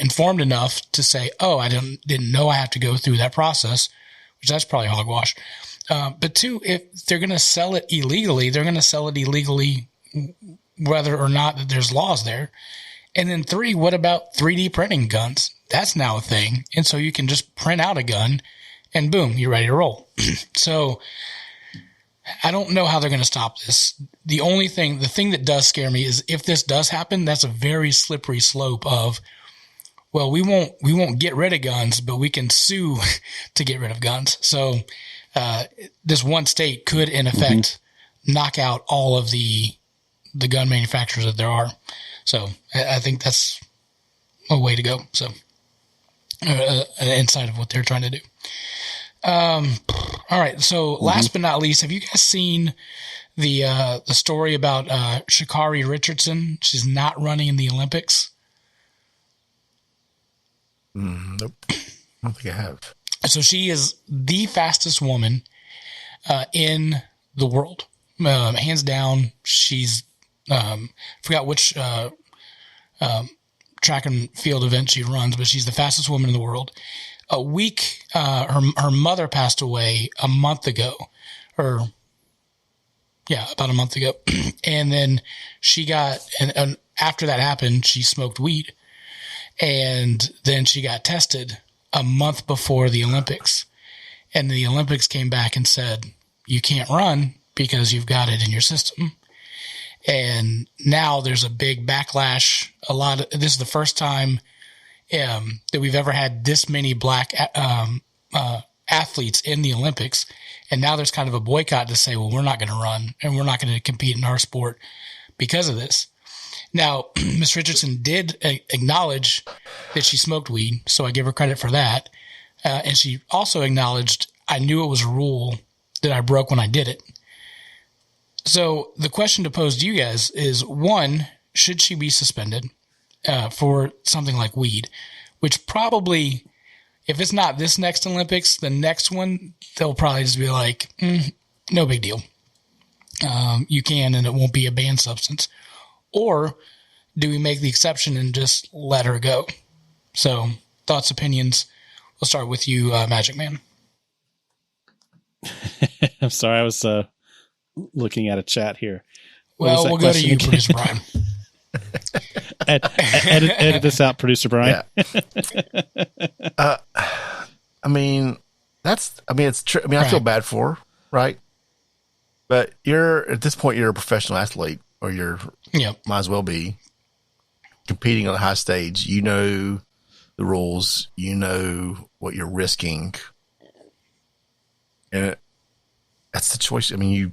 informed enough to say, oh, I didn't know I have to go through that process, which that's probably hogwash. But two, if they're going to sell it illegally, they're going to sell it illegally, whether or not that there's laws there. And then three, what about 3D printing guns? That's now a thing. And so you can just print out a gun and boom, you're ready to roll. So I don't know how they're going to stop this. The thing that does scare me is if this does happen, that's a very slippery slope of, well, we won't get rid of guns, but we can sue to get rid of guns. So, this one state could in effect knock out all of the gun manufacturers that there are. So I think that's a way to go. So, an insight of what they're trying to do. All right. So last but not least, have you guys seen the story about Sha'Carri Richardson? She's not running in the Olympics. Nope. I don't think I have. So she is the fastest woman in the world. Hands down, she's forgot which track and field event she runs, but she's the fastest woman in the world. Her mother passed away a month ago, about a month ago. And then she got, and after that happened, she smoked weed. And then she got tested a month before the Olympics. And the Olympics came back and said, you can't run because you've got it in your system. And now there's a big backlash. This is the first time that we've ever had this many black athletes in the Olympics. And now there's kind of a boycott to say, well, we're not going to run and we're not going to compete in our sport because of this. Now, Miss Richardson did acknowledge that she smoked weed, so I give her credit for that. And she also acknowledged, I knew it was a rule that I broke when I did it. So the question to pose to you guys is, one, should she be suspended for something like weed? Which probably, if it's not this next Olympics, the next one, they'll probably just be like, no big deal. You can, and it won't be a banned substance. Or do we make the exception and just let her go? So thoughts, opinions. We'll start with you, Magic Man. I'm sorry. I was looking at a chat here. Well, we'll go to you, Producer Brian. edit this out, Producer Brian. Yeah. It's true. I feel bad for her, right? But at this point, you're a professional athlete, or might as well be competing on a high stage. You know the rules. You know what you're risking, and that's the choice. I mean, you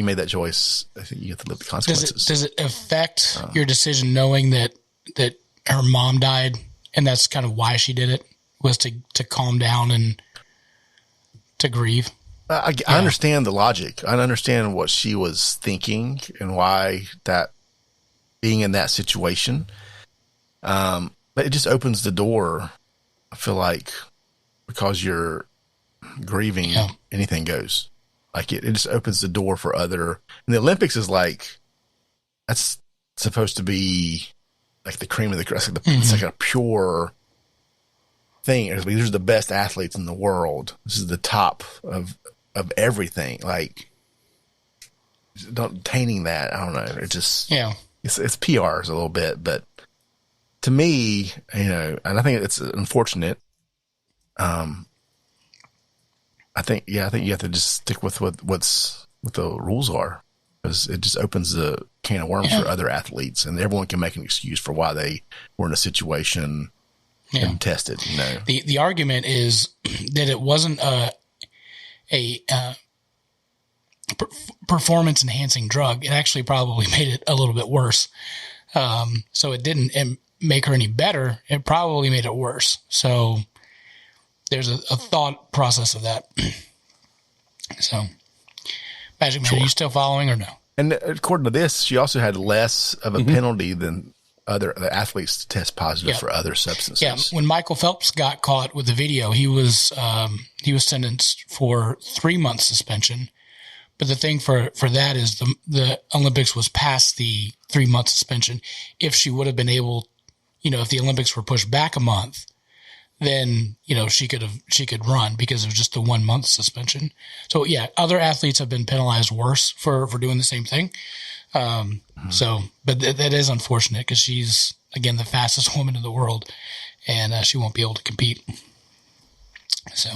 made that choice. I think you have to live the consequences. Does it affect your decision knowing that her mom died, and that's kind of why she did it, was to calm down and to grieve? I understand the logic. I understand what she was thinking and why that being in that situation. But it just opens the door. I feel like because you're grieving, anything goes. Like it just opens the door for other. And the Olympics is like, that's supposed to be like the cream of the crop. It's like a pure thing. These are the best athletes in the world. This is the top of everything. Like, not tainting that. I don't know. It just, it's PRs a little bit, but to me, and I think it's unfortunate. I think you have to just stick with what the rules are, because it just opens the can of worms for other athletes, and everyone can make an excuse for why they were in a situation and tested. The argument is that it wasn't a performance enhancing drug. It actually probably made it a little bit worse. So it didn't make her any better. It probably made it worse. So there's a thought process of that. So, Magic Man, are you still following or no? And according to this, she also had less of a penalty than other athletes to test positive for other substances. Yeah, when Michael Phelps got caught with the video, he was sentenced for 3 months suspension. But the thing for that is the Olympics was past the 3 month suspension. If she would have been able if the Olympics were pushed back a month, then, she could run because it was just the 1 month suspension. So yeah, other athletes have been penalized worse for doing the same thing. But that is unfortunate because she's, again, the fastest woman in the world, and she won't be able to compete. So,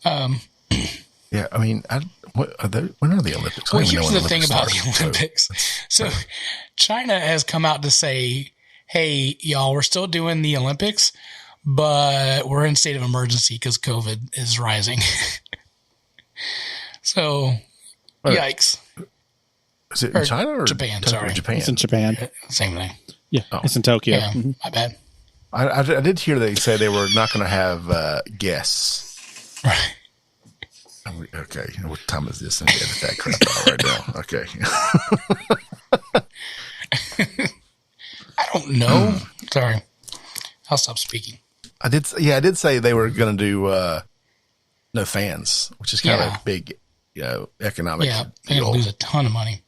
yeah, I mean, when are the Olympics? Well, here's the thing about the Olympics. So China has come out to say, hey, y'all, we're still doing the Olympics, but we're in state of emergency because COVID is rising. So, yikes. Is it in China or Japan? Sorry. Japan. It's in Japan. Same thing. Yeah, it's in Tokyo. Yeah, my bad. I did hear they say they were not going to have guests. Right. Okay, what time is this? Let me edit that crap out right now. Okay. I don't know. Sorry. I'll stop speaking. I did say they were going to do no fans, which is kind of a big, economic. Yeah, they're going to lose a ton of money.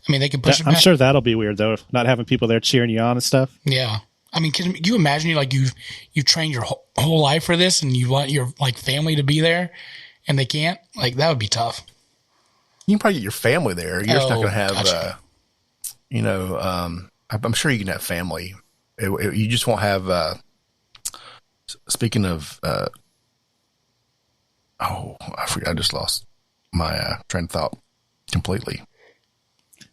I mean, they could push it back. I'm sure that'll be weird though, not having people there cheering you on and stuff. Yeah. I mean, can you imagine you trained your whole life for this and you want your family to be there and they can't? That would be tough. You can probably get your family there. You're just not going to have, gotcha. I'm sure you can have family. You just won't have, speaking of, I forgot. I just lost my train of thought completely.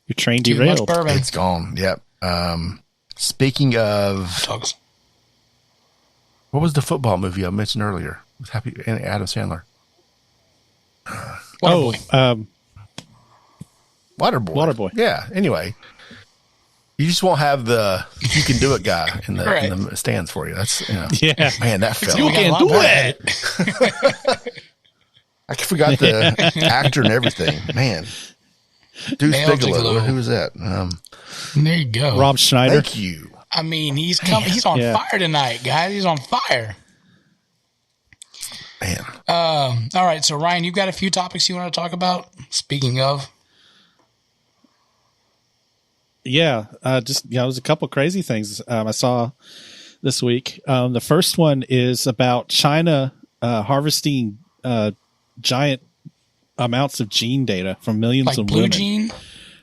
Your train Too derailed. much bourbon. It's gone. Yep. Speaking of Dogs. What was the football movie I mentioned earlier with Adam Sandler? Waterboy. Waterboy. Yeah. Anyway, you just won't have the "you can do it" guy in the stands for you. That's yeah. Man, that fell. You can do it. I forgot the actor and everything. Man, Deuce Bigelow. Who was that? There you go. Rob Schneider. Thank you. I mean, he's on fire tonight, guys. He's on fire. Man. All right. So Ryan, you've got a few topics you want to talk about. Speaking of. Yeah. There's a couple crazy things I saw this week. The first one is about China harvesting giant amounts of gene data from millions of blue women. Gene?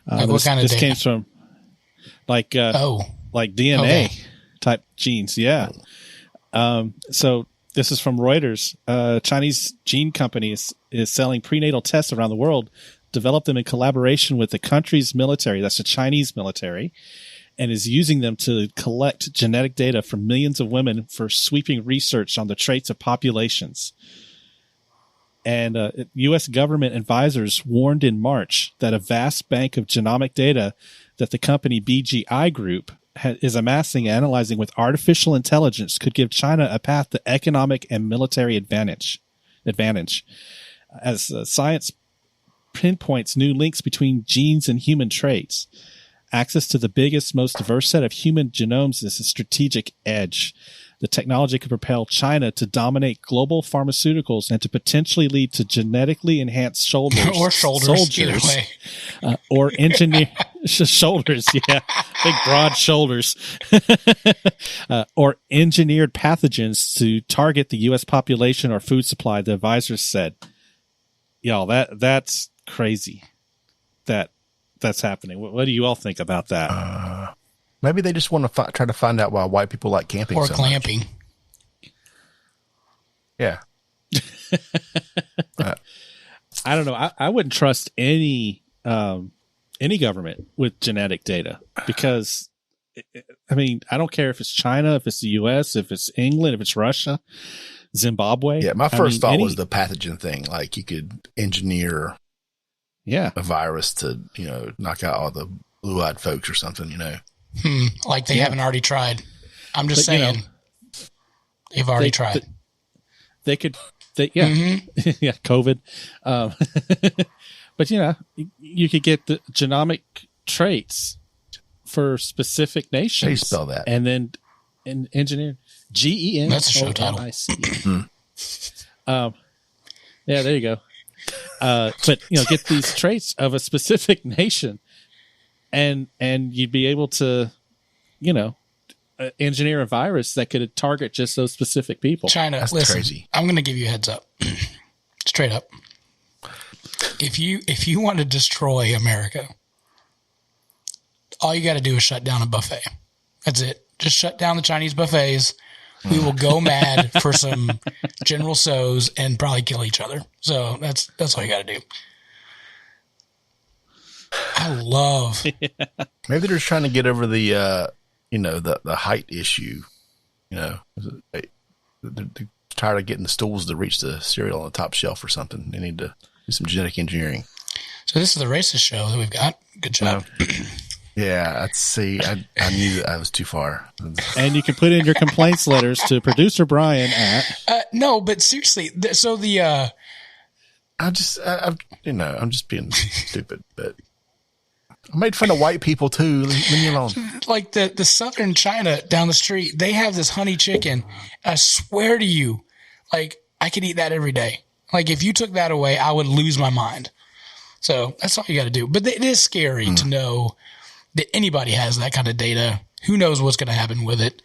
What kind of this data? came from like DNA type genes. Yeah. So this is from Reuters. Chinese gene company is selling prenatal tests around the world, developed them in collaboration with the country's military. That's the Chinese military, and is using them to collect genetic data from millions of women for sweeping research on the traits of populations. And U.S. government advisors warned in March that a vast bank of genomic data that the company BGI Group is amassing and analyzing with artificial intelligence could give China a path to economic and military advantage. As science pinpoints new links between genes and human traits, access to the biggest, most diverse set of human genomes is a strategic edge. The technology could propel China to dominate global pharmaceuticals and to potentially lead to genetically enhanced soldiers, either way. Or engineer shoulders, yeah, big broad shoulders, or engineered pathogens to target the U.S. population or food supply. The advisors said, "Y'all, that's crazy. That's happening. What do you all think about that?" Maybe they just want to try to find out why white people like camping or so clamping. Much. Yeah. I don't know. I wouldn't trust any government with genetic data because, I mean, I don't care if it's China, if it's the U.S., if it's England, if it's Russia, Zimbabwe. Yeah, my first thought was the pathogen thing. Like you could engineer a virus to, knock out all the blue-eyed folks or something, Like they haven't already tried. I'm just saying they've already tried. They could, yeah, COVID. But you could get the genomic traits for specific nations. How do you spell that? And then engineer GEN. That's a show title. Yeah, there you go. But get these traits of a specific nation. And you'd be able to, engineer a virus that could target just those specific people. China, That's listen, crazy. I'm going to give you a heads up. Straight up. If you want to destroy America, all you got to do is shut down a buffet. That's it. Just shut down the Chinese buffets. We will go mad for some General Tso's and probably kill each other. So that's all you got to do. I love. Maybe they're just trying to get over the height issue. They're tired of getting the stools to reach the cereal on the top shelf or something. They need to do some genetic engineering. So this is the racist show that we've got. Good job. Yeah, I knew that I was too far. And you can put in your complaints letters to producer Brian at. No, but seriously, so the. I'm just being stupid, but I made fun of white people too. Leave me alone. Like the southern China down the street, they have this honey chicken. I swear to you, like I could eat that every day. Like if you took that away, I would lose my mind. So that's all you got to do. But it is scary to know that anybody has that kind of data. Who knows what's going to happen with it?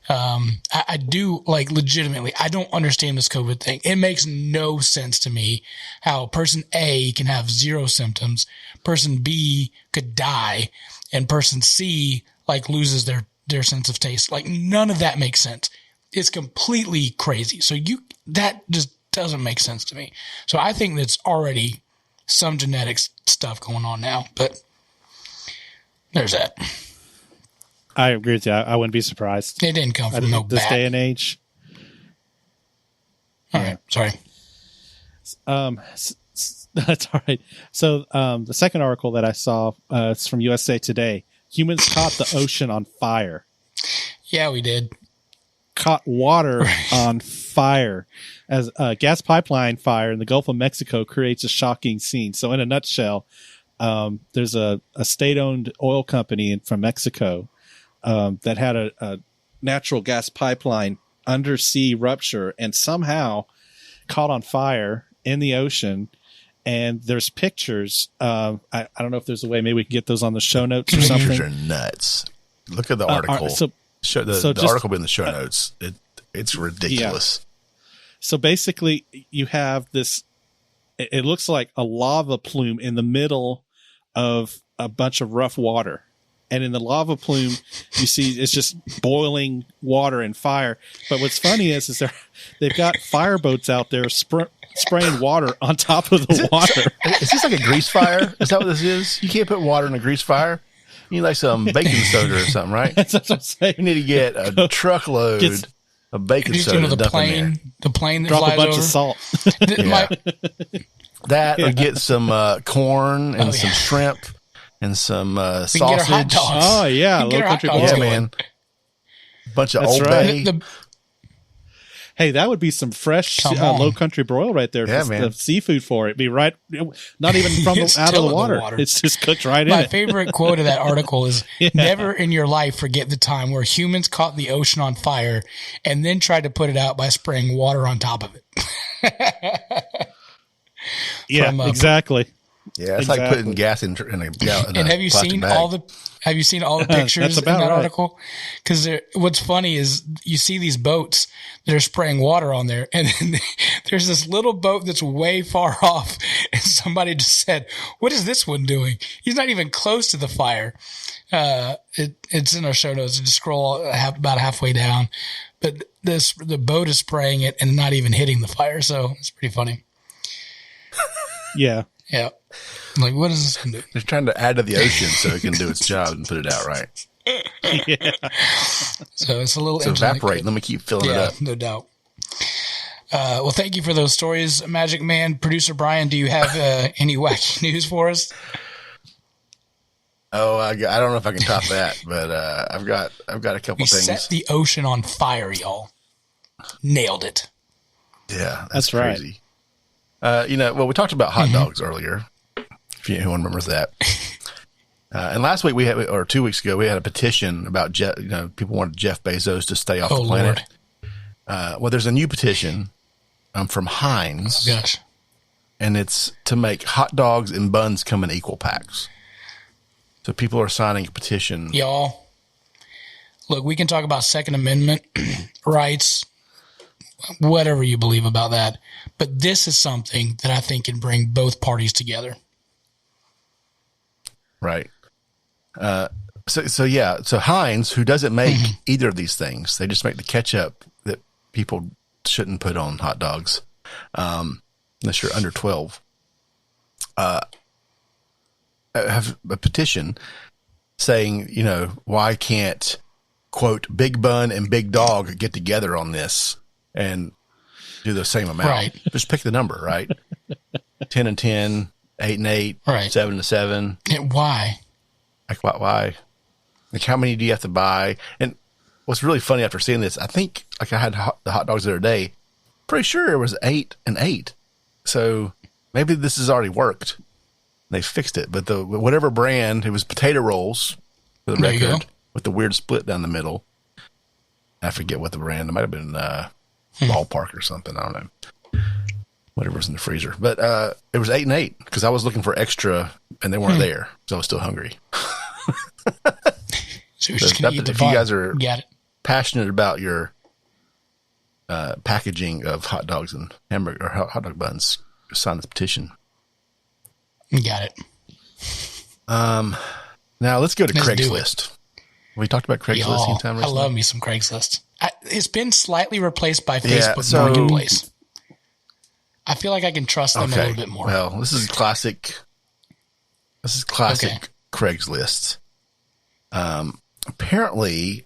I do, like, legitimately, I don't understand this COVID thing. It makes no sense to me how person A can have 0 symptoms, person B could die, and person C, like, loses their sense of taste. Like, none of that makes sense. It's completely crazy. So that just doesn't make sense to me. So I think that's already some genetics stuff going on now, but there's that. I agree with you. I wouldn't be surprised. It didn't come from this day and age. All right. Sorry. That's all right. So the second article that I saw, it's from USA Today. Humans caught the ocean on fire. Yeah, we did. Caught water on fire as a gas pipeline fire in the Gulf of Mexico creates a shocking scene. So in a nutshell, there's a state-owned oil company from Mexico that had a natural gas pipeline undersea rupture and somehow caught on fire in the ocean. And there's pictures. I don't know if there's a way maybe we can get those on the show notes or something. Pictures are nuts. Look at the article. The article will be in the show notes. It's ridiculous. Yeah. So basically, you have this. It looks like a lava plume in the middle of a bunch of rough water. And in the lava plume, you see it's just boiling water and fire. But what's funny is they've got fireboats out there spraying water on top of the water. Is this like a grease fire? Is that what this is? You can't put water in a grease fire. You need like some baking soda or something, right? That's what I'm saying. You need to get a truckload of baking soda and dump in there. The plane that drop flies a bunch over. of salt. Or get some corn and some shrimp and some sausage. Get our hot dogs. Oh yeah, Low Country Boil. Yeah, man. Bunch of Old Bay. Hey, that would be some fresh Low Country Broil right there. Yeah, man. The seafood for it be right, not even from out of the water. It's just cooked right in. My favorite quote of that article is, never in your life forget the time where humans caught the ocean on fire and then tried to put it out by spraying water on top of it. Yeah, exactly. Yeah, it's like putting gas in a gallon. And have you seen all the pictures in that article? Because what's funny is you see these boats that are spraying water on there, and then there's this little boat that's way far off, and somebody just said, "What is this one doing?" He's not even close to the fire. It's in our show notes. Just scroll about halfway down, but the boat is spraying it and not even hitting the fire, so it's pretty funny. Yeah. Yeah. Like, what is this one doing? They're trying to add to the ocean so it can do its job and put it out right. Yeah. So it's a little. It's evaporate. Let me keep filling it up. No doubt. Well, thank you for those stories, Magic Man. Producer Brian, do you have any wacky news for us? Oh, I don't know if I can top that, but I've got a couple things. Set the ocean on fire, y'all. Nailed it. Yeah, that's crazy. Right. We talked about hot dogs earlier, if anyone remembers that. And last week 2 weeks ago, we had a petition about people wanted Jeff Bezos to stay off the planet. Well, there's a new petition from Heinz. Oh, gosh. And it's to make hot dogs and buns come in equal packs. So people are signing a petition. Y'all, look, we can talk about Second Amendment rights, whatever you believe about that. But this is something that I think can bring both parties together. Right. So Heinz, who doesn't make either of these things, they just make the ketchup that people shouldn't put on hot dogs, unless you're under 12. Have a petition saying, why can't, quote, Big Bun and Big Dog get together on this and do the same amount? Right. Just pick the number, right? 10 and 10, 8 and 8, right. 7 and 7. And why? Like, why? Like, how many do you have to buy? And what's really funny after seeing this, I think, like, I had the hot dogs the other day. Pretty sure it was 8 and 8. So maybe this has already worked. They fixed it. But whatever brand, it was potato rolls, for the record, with the weird split down the middle. I forget what the brand. It might have been Ballpark or something. I don't know. Whatever's in the freezer. But it was 8 and 8 because I was looking for extra and they weren't there. So I was still hungry. So you're just going to eat the if bun. you guys are passionate about your packaging of hot dogs and hamburger or hot dog buns, sign this petition. Got it. Now let's go to Craigslist. We talked about Craigslist anytime recently? I love me some Craigslist. It's been slightly replaced by Facebook Marketplace. I feel like I can trust them a little bit more. Well, this is classic. Craigslist. Apparently,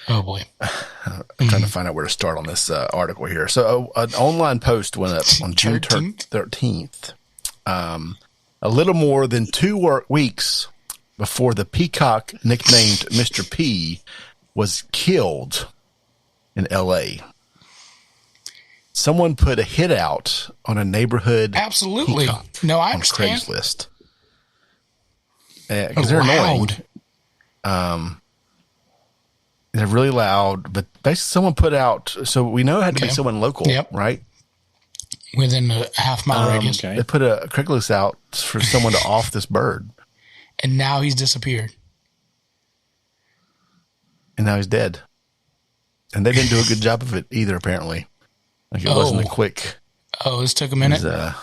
oh boy, I'm trying to find out where to start on this article here. So, an online post went up on June 13th. A little more than 2 weeks before the peacock nicknamed Mr. P was killed in L.A. Someone put a hit out on a neighborhood. Absolutely. No, I understand. On Craigslist. Because they're annoying. They're really loud, but basically someone put out, so we know it had to be someone local, right? Within a half-mile radius. They put a Craigslist out for someone to off this bird. And now he's disappeared. And now he's dead. And they didn't do a good job of it either, apparently. Like, it wasn't a quick. Oh, this took a minute? It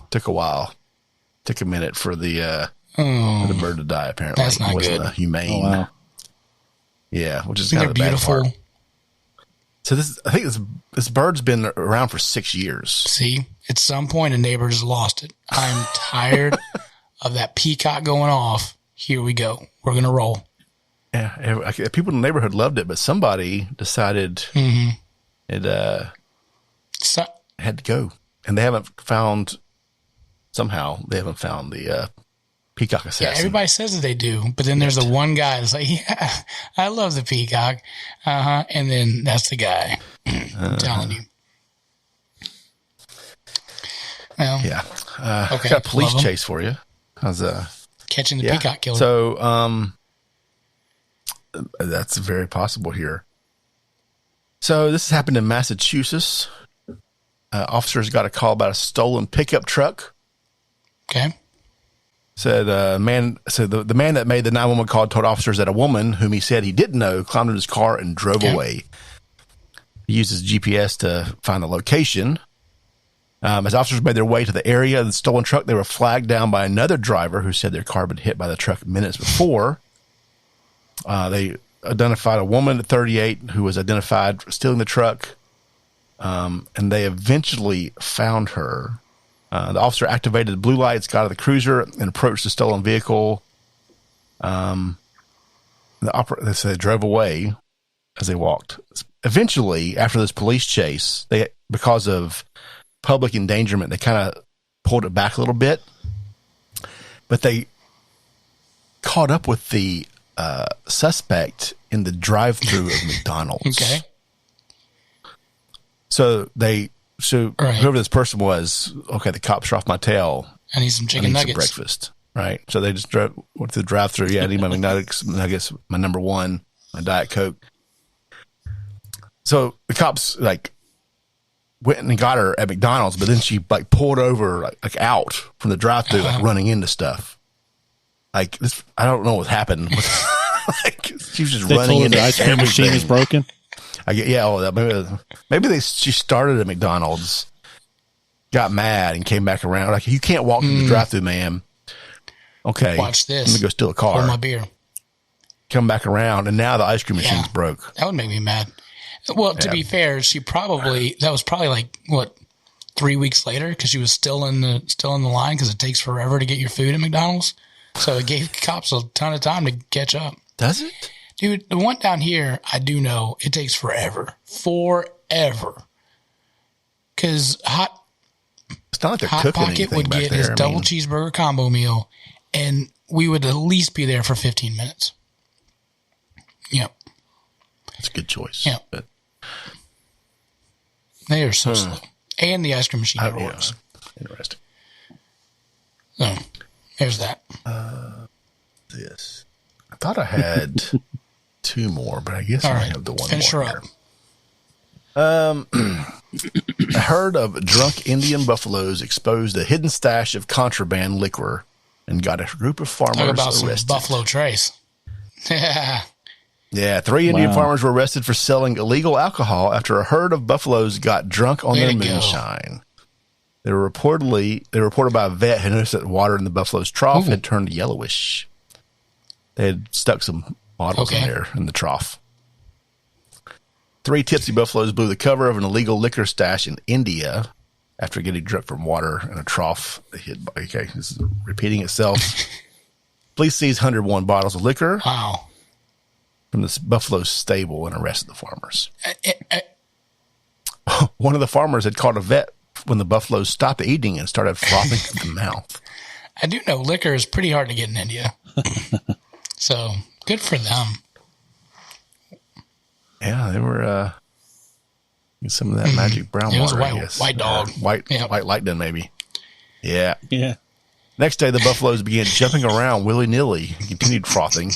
took a while. Took a minute for the bird to die, apparently. That's not good. It wasn't humane. Oh, wow. Yeah, which is kind of the bad part. So I think this bird's been around for 6 years. See, at some point a neighbor just lost it. I'm tired of that peacock going off. Here we go. We're going to roll. Yeah, people in the neighborhood loved it, but somebody decided it had to go. And they haven't found the peacock assassin. Yeah, everybody says that they do, but then there's the one guy that's like, yeah, I love the peacock. And then that's the guy. I'm telling you. Well, yeah. Got a police chase for you. How's catching the peacock killer? So, that's very possible here. So this happened in Massachusetts. Officers got a call about a stolen pickup truck. Okay. Said the man that made the 911 call told officers that a woman whom he said he didn't know climbed in his car and drove away. He used his GPS to find the location. As officers made their way to the area of the stolen truck, they were flagged down by another driver who said their car had been hit by the truck minutes before. They identified a woman at 38 who was identified for stealing the truck, and they eventually found her. The officer activated the blue lights, got out of the cruiser, and approached the stolen vehicle. They drove away as they walked. Eventually, after this police chase, because of public endangerment, they kind of pulled it back a little bit. But they caught up with the suspect in the drive-through of McDonald's. Okay. So whoever this person was, the cops are off my tail. I need some chicken nuggets. Some breakfast, right? So they just went to the drive-through. Yeah, I need my nuggets, my number one, my Diet Coke. So the cops went and got her at McDonald's, but then she pulled over out from the drive-through, running into stuff. This, I don't know what happened. She was just they running told her into the ice cream machine is broken. Maybe she started at McDonald's, got mad, and came back around. Like, you can't walk through the drive-through, ma'am. Okay, watch this. Let me go steal a car. Hold my beer. Come back around, and now the ice cream machine's broke. That would make me mad. Well, to be fair, that was probably like, what, 3 weeks later, because she was still in the line, because it takes forever to get your food at McDonald's. So it gave cops a ton of time to catch up. Does it? Dude, the one down here, I do know it takes forever. Because It's not like they're Hot cooking Pocket anything would back get there. his double cheeseburger combo meal, and we would at least be there for 15 minutes. Yep. That's a good choice. Yeah. But, they are so slow. And the ice cream machine never works. Interesting. So, there's that. This. I thought I had two more, but I guess I have the one Finish more her here. up. A herd of drunk Indian buffaloes exposed a hidden stash of contraband liquor and got a group of farmers Talk about arrested. some Buffalo Trace. Yeah, 3 Indian farmers were arrested for selling illegal alcohol after a herd of buffaloes got drunk on their moonshine. They were reported by a vet who noticed that water in the buffalo's trough had turned yellowish. They had stuck some bottles in there in the trough. 3 tipsy buffaloes blew the cover of an illegal liquor stash in India after getting drunk from water in a trough. Okay, this is repeating itself. Police seized 101 bottles of liquor. Wow. From this buffalo stable and arrested the farmers. One of the farmers had called a vet when the buffaloes stopped eating and started frothing at the mouth. I do know liquor is pretty hard to get in India. So, good for them. Yeah, they were some of that magic brown water. It was a white dog. White lightning, maybe. Yeah. Yeah. Next day, the buffaloes began jumping around willy-nilly and continued frothing.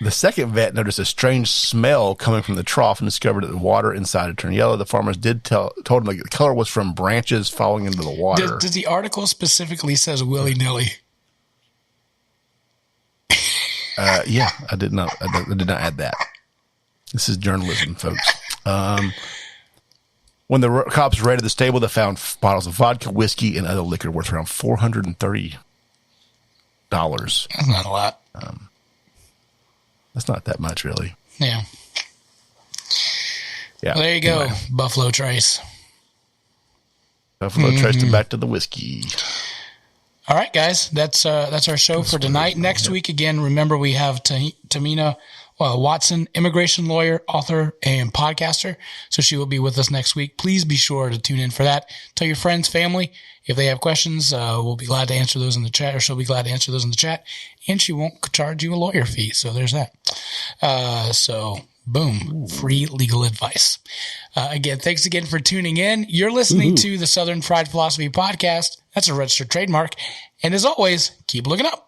The second vet noticed a strange smell coming from the trough and discovered that the water inside had turned yellow. The farmers told him the color was from branches falling into the water. Does the article specifically says willy-nilly? Yeah, I did not add that. This is journalism, folks. When the cops raided the stable, they found bottles of vodka, whiskey, and other liquor worth around $430. That's not a lot. That's not that much, really. Yeah. Yeah. Well, there you go, Buffalo Trace. Buffalo traced it back to the whiskey. All right, guys, that's our show for tonight. Next week, again, remember we have Tamina Watson, immigration lawyer, author, and podcaster. So she will be with us next week. Please be sure to tune in for that. Tell your friends, family, if they have questions. We'll be glad to answer those in the chat, or she'll be glad to answer those in the chat. And she won't charge you a lawyer fee. So there's that. So boom, free legal advice. Again, thanks again for tuning in. You're listening to the Southern Fried Philosophy Podcast. That's a registered trademark. And as always, keep looking up.